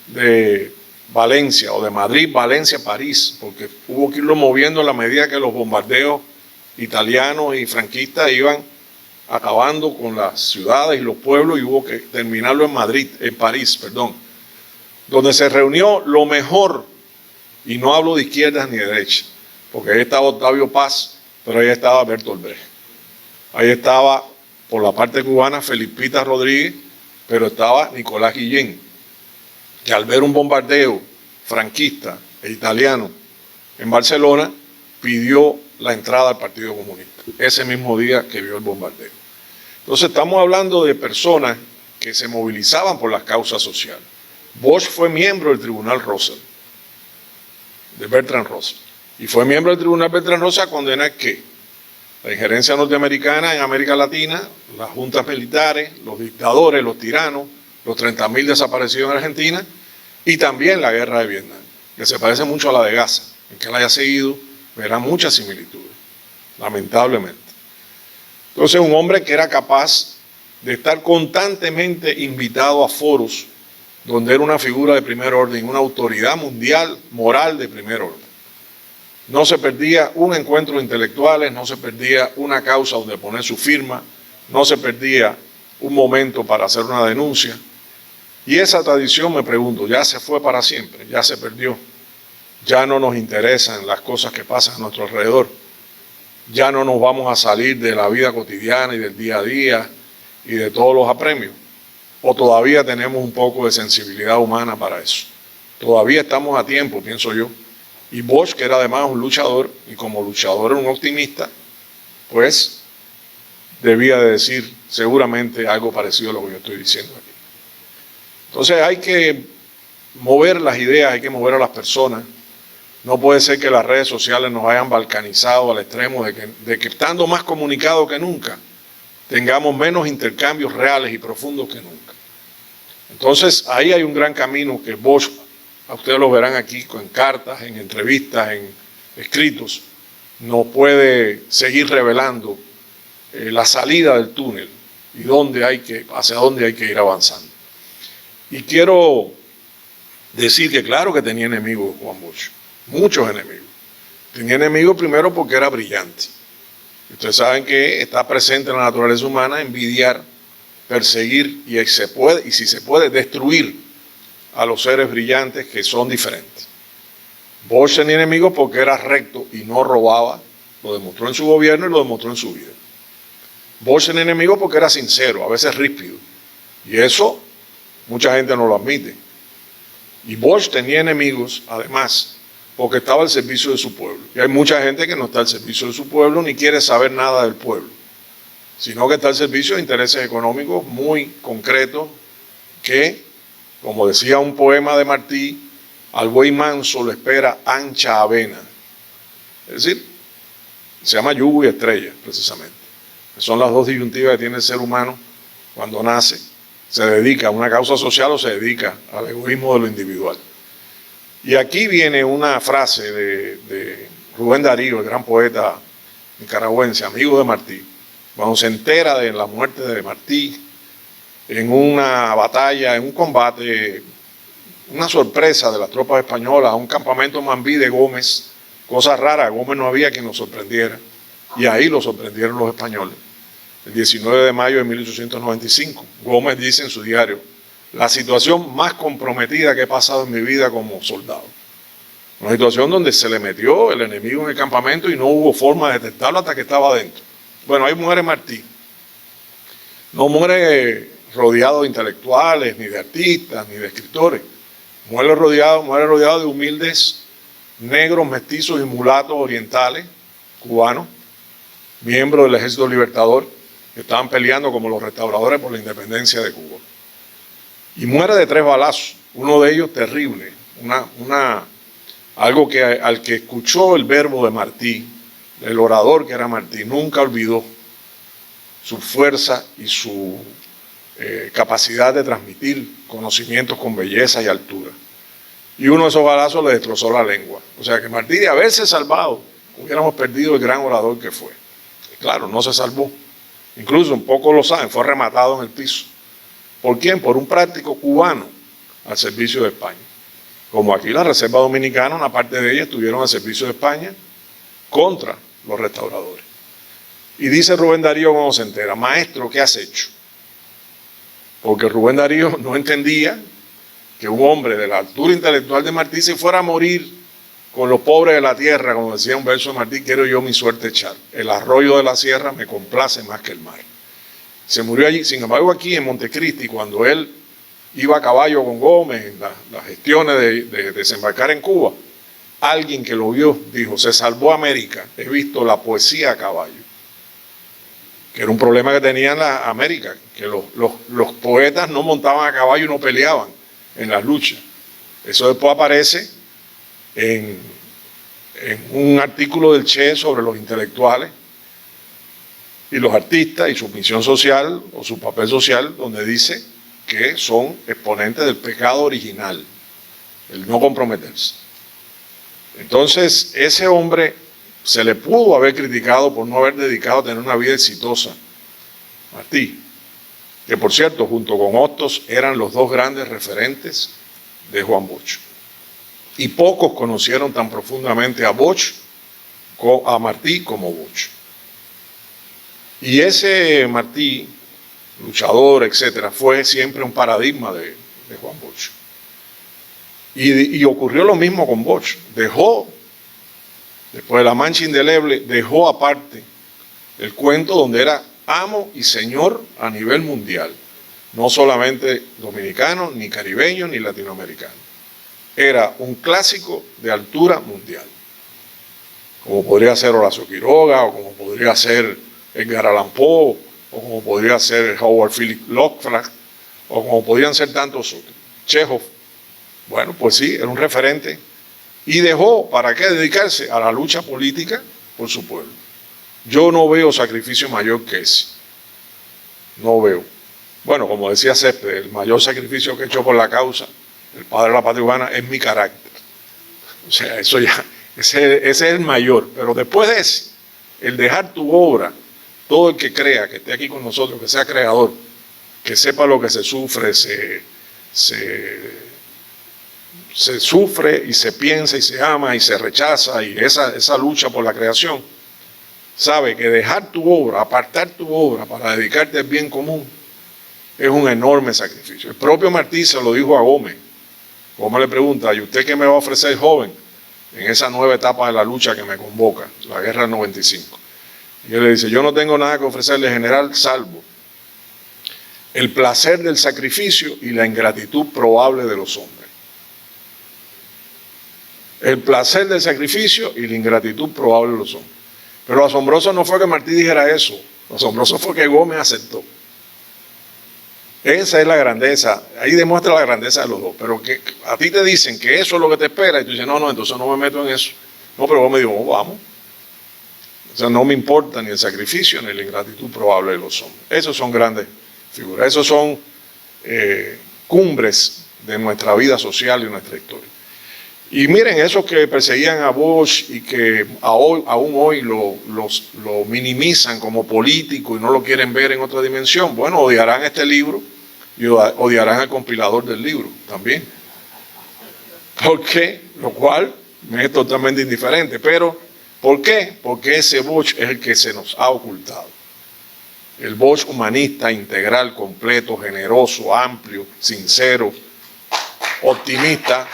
de Valencia, o de Madrid, Valencia, París, porque hubo que irlo moviendo en la medida que los bombardeos italianos y franquistas iban acabando con las ciudades y los pueblos, y hubo que terminarlo en París, donde se reunió lo mejor, y no hablo de izquierdas ni de derechas, porque ahí estaba Octavio Paz, pero ahí estaba Bertolt Brecht, ahí estaba por la parte cubana Felipita Rodríguez, pero estaba Nicolás Guillén, que al ver un bombardeo franquista e italiano en Barcelona, pidió la entrada al Partido Comunista, ese mismo día que vio el bombardeo. Entonces estamos hablando de personas que se movilizaban por las causas sociales. Bosch fue miembro del Tribunal Russell, de Bertrand Russell, y fue miembro del Tribunal Bertrand Russell a condenar ¿qué? La injerencia norteamericana en América Latina, las juntas militares, los dictadores, los tiranos, los 30.000 desaparecidos en Argentina, y también la guerra de Vietnam, que se parece mucho a la de Gaza. En que la haya seguido, verá muchas similitudes, lamentablemente. Entonces, un hombre que era capaz de estar constantemente invitado a foros donde era una figura de primer orden, una autoridad mundial moral de primer orden. No se perdía un encuentro de intelectuales, no se perdía una causa donde poner su firma, no se perdía un momento para hacer una denuncia. Y esa tradición, me pregunto, ¿ya se fue para siempre? ¿Ya se perdió? ¿Ya no nos interesan las cosas que pasan a nuestro alrededor? ¿Ya no nos vamos a salir de la vida cotidiana y del día a día y de todos los apremios? ¿O todavía tenemos un poco de sensibilidad humana para eso? Todavía estamos a tiempo, pienso yo. Y Bosch, que era además un luchador, y como luchador era un optimista, pues debía de decir seguramente algo parecido a lo que yo estoy diciendo aquí. Entonces hay que mover las ideas, hay que mover a las personas. No puede ser que las redes sociales nos hayan balcanizado al extremo de que estando más comunicados que nunca, tengamos menos intercambios reales y profundos que nunca. Entonces ahí hay un gran camino que Bosch, a ustedes lo verán aquí en cartas, en entrevistas, en escritos, nos puede seguir revelando la salida del túnel y hacia dónde hay que ir avanzando. Y quiero decir que claro que tenía enemigos Juan Bosch, muchos enemigos. Tenía enemigos primero porque era brillante. Ustedes saben que está presente en la naturaleza humana envidiar, perseguir y si se puede destruir a los seres brillantes que son diferentes. Bosch tenía enemigos porque era recto y no robaba, lo demostró en su gobierno y lo demostró en su vida. Bosch tenía enemigos porque era sincero, a veces ríspido, y eso mucha gente no lo admite. Y Bosch tenía enemigos, además, porque estaba al servicio de su pueblo. Y hay mucha gente que no está al servicio de su pueblo ni quiere saber nada del pueblo, sino que está al servicio de intereses económicos muy concretos que, como decía un poema de Martí, al buey manso lo espera ancha avena. Es decir, se llama yugo y estrella, precisamente. Son las dos disyuntivas que tiene el ser humano cuando nace. Se dedica a una causa social o se dedica al egoísmo de lo individual. Y aquí viene una frase de Rubén Darío, el gran poeta nicaragüense, amigo de Martí, cuando se entera de la muerte de Martí, en una batalla, en un combate, una sorpresa de las tropas españolas a un campamento mambí de Gómez, cosa rara, Gómez no había quien lo sorprendiera, y ahí lo sorprendieron los españoles. El 19 de mayo de 1895, Gómez dice en su diario: la situación más comprometida que he pasado en mi vida como soldado. Una situación donde se le metió el enemigo en el campamento y no hubo forma de detectarlo hasta que estaba adentro. Bueno, ahí muere Martí. No muere rodeado de intelectuales, ni de artistas, ni de escritores. Muere rodeado de humildes negros, mestizos y mulatos orientales, cubanos, miembros del Ejército Libertador, que estaban peleando como los restauradores por la independencia de Cuba. Y muere de 3 balazos, uno de ellos terrible, algo que al que escuchó el verbo de Martí, el orador que era Martí, nunca olvidó su fuerza y su capacidad de transmitir conocimientos con belleza y altura. Y uno de esos balazos le destrozó la lengua. O sea que Martí, de haberse salvado, hubiéramos perdido el gran orador que fue. Y claro, no se salvó. Incluso, un poco lo saben, fue rematado en el piso. ¿Por quién? Por un práctico cubano al servicio de España. Como aquí la Reserva Dominicana, una parte de ellas estuvieron al servicio de España contra los restauradores. Y dice Rubén Darío cuando se entera: maestro, ¿qué has hecho? Porque Rubén Darío no entendía que un hombre de la altura intelectual de Martí se fuera a morir con los pobres de la tierra, como decía un verso de Martí: quiero yo mi suerte echar. El arroyo de la sierra me complace más que el mar. Se murió allí. Sin embargo, aquí en Montecristi, cuando él iba a caballo con Gómez en las gestiones de desembarcar en Cuba, alguien que lo vio dijo: se salvó América, he visto la poesía a caballo. Que era un problema que tenía en la América, que los poetas no montaban a caballo y no peleaban en las luchas. Eso después aparece en un artículo del Che sobre los intelectuales y los artistas y su misión social o su papel social, donde dice que son exponentes del pecado original, el no comprometerse. Entonces, ese hombre se le pudo haber criticado por no haber dedicado a tener una vida exitosa. Martí, que por cierto, junto con Hostos, eran los dos grandes referentes de Juan Bosch. Y pocos conocieron tan profundamente a Martí como Bosch. Y ese Martí, luchador, etcétera, fue siempre un paradigma de Juan Bosch. Y ocurrió lo mismo con Bosch. Después de la mancha indeleble, dejó aparte el cuento donde era amo y señor a nivel mundial. No solamente dominicano, ni caribeño, ni latinoamericano. Era un clásico de altura mundial. Como podría ser Horacio Quiroga, o como podría ser Edgar Allan Poe, o como podría ser Howard Phillips Lovecraft, o como podrían ser tantos otros. Chekhov. Bueno, pues sí, era un referente. Y dejó, ¿para qué dedicarse? A la lucha política por su pueblo. Yo no veo sacrificio mayor que ese. No veo. Bueno, como decía Céspedes, el mayor sacrificio que he hecho por la causa, el padre de la patria cubana, es mi carácter. O sea, eso ya, ese es el mayor. Pero después de ese, el dejar tu obra, todo el que crea, que esté aquí con nosotros, que sea creador, que sepa lo que se sufre, se sufre y se piensa y se ama y se rechaza, y esa lucha por la creación, sabe que dejar tu obra, apartar tu obra para dedicarte al bien común, es un enorme sacrificio. El propio Martí se lo dijo a Gómez. Gómez le pregunta: ¿y usted qué me va a ofrecer, joven, en esa nueva etapa de la lucha que me convoca, la guerra del 95? Y él le dice: yo no tengo nada que ofrecerle, general, salvo el placer del sacrificio y la ingratitud probable de los hombres. El placer del sacrificio y la ingratitud probable de los hombres. Pero lo asombroso no fue que Martí dijera eso, lo asombroso fue que Gómez aceptó. Esa es la grandeza, ahí demuestra la grandeza de los dos. Pero que a ti te dicen que eso es lo que te espera y tú dices: no, entonces no me meto en eso. No, pero Gómez dijo: vamos. O sea, no me importa ni el sacrificio ni la ingratitud probable de los hombres. Esos son grandes figuras, esos son cumbres de nuestra vida social y nuestra historia. Y miren, esos que perseguían a Bosch y que aún hoy lo minimizan como político y no lo quieren ver en otra dimensión, bueno, odiarán este libro y odiarán al compilador del libro también. ¿Por qué? Lo cual me es totalmente indiferente. Pero, ¿por qué? Porque ese Bosch es el que se nos ha ocultado. El Bosch humanista, integral, completo, generoso, amplio, sincero, optimista.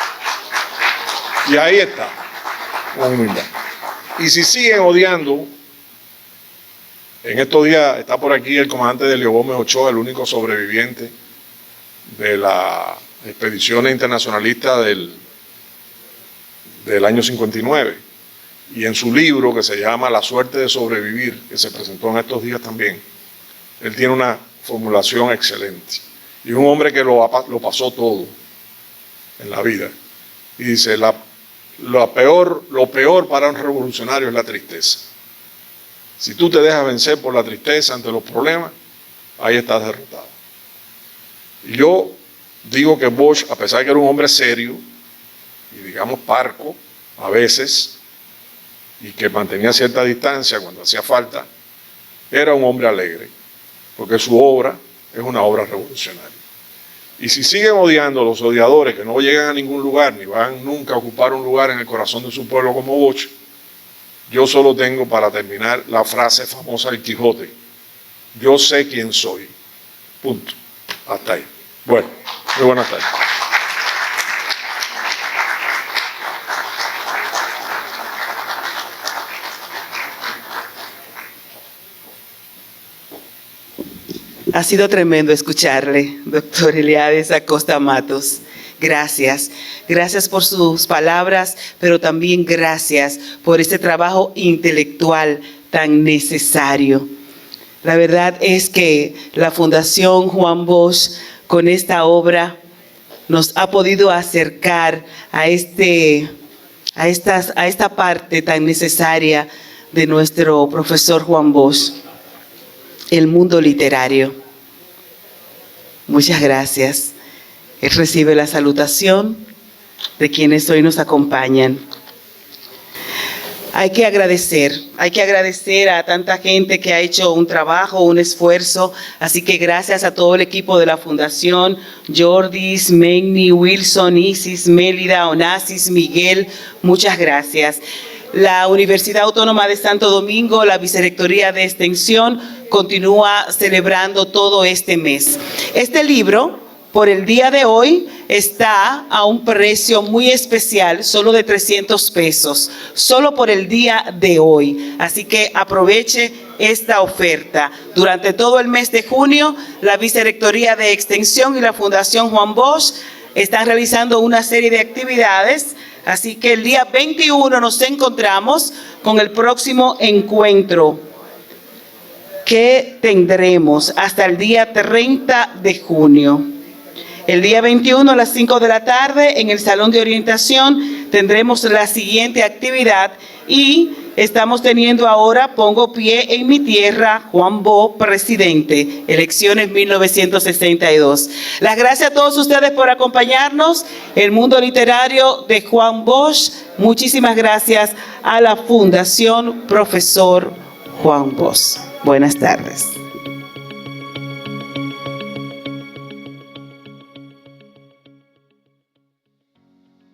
Y ahí está, con humildad. Y si siguen odiando, en estos días está por aquí el comandante de Leo Gómez Ochoa, el único sobreviviente de las expediciones internacionalistas del año 59. Y en su libro, que se llama La suerte de sobrevivir, que se presentó en estos días también, él tiene una formulación excelente. Y un hombre que lo pasó todo en la vida. Y dice, lo peor para un revolucionario es la tristeza. Si tú te dejas vencer por la tristeza ante los problemas, ahí estás derrotado. Y yo digo que Bosch, a pesar de que era un hombre serio, y digamos parco, a veces, y que mantenía cierta distancia cuando hacía falta, era un hombre alegre, porque su obra es una obra revolucionaria. Y si siguen odiando a los odiadores que no llegan a ningún lugar, ni van nunca a ocupar un lugar en el corazón de su pueblo como Bosch, yo solo tengo para terminar la frase famosa del Quijote: yo sé quién soy. Punto. Hasta ahí. Bueno, muy buenas tardes. Ha sido tremendo escucharle, doctor Eliades Acosta Matos. Gracias. Gracias por sus palabras, pero también gracias por este trabajo intelectual tan necesario. La verdad es que la Fundación Juan Bosch, con esta obra, nos ha podido acercar a esta parte tan necesaria de nuestro profesor Juan Bosch, el mundo literario. Muchas gracias. Él recibe la salutación de quienes hoy nos acompañan. Hay que agradecer a tanta gente que ha hecho un trabajo, un esfuerzo. Así que gracias a todo el equipo de la Fundación, Jordis, Menni, Wilson, Isis, Mélida, Onassis, Miguel, muchas gracias. La Universidad Autónoma de Santo Domingo, la Vicerrectoría de Extensión, continúa celebrando todo este mes. Este libro, por el día de hoy, está a un precio muy especial, solo de 300 pesos, solo por el día de hoy. Así que aproveche esta oferta. Durante todo el mes de junio, la Vicerrectoría de Extensión y la Fundación Juan Bosch están realizando una serie de actividades. Así que el día 21 nos encontramos con el próximo encuentro que tendremos hasta el día 30 de junio. El día 21 a las 5 de la tarde en el Salón de Orientación tendremos la siguiente actividad y estamos teniendo ahora Pongo Pie en Mi Tierra, Juan Bo, presidente, elecciones 1962. Las gracias a todos ustedes por acompañarnos. El mundo literario de Juan Bosch. Muchísimas gracias a la Fundación Profesor Juan Bosch. Buenas tardes.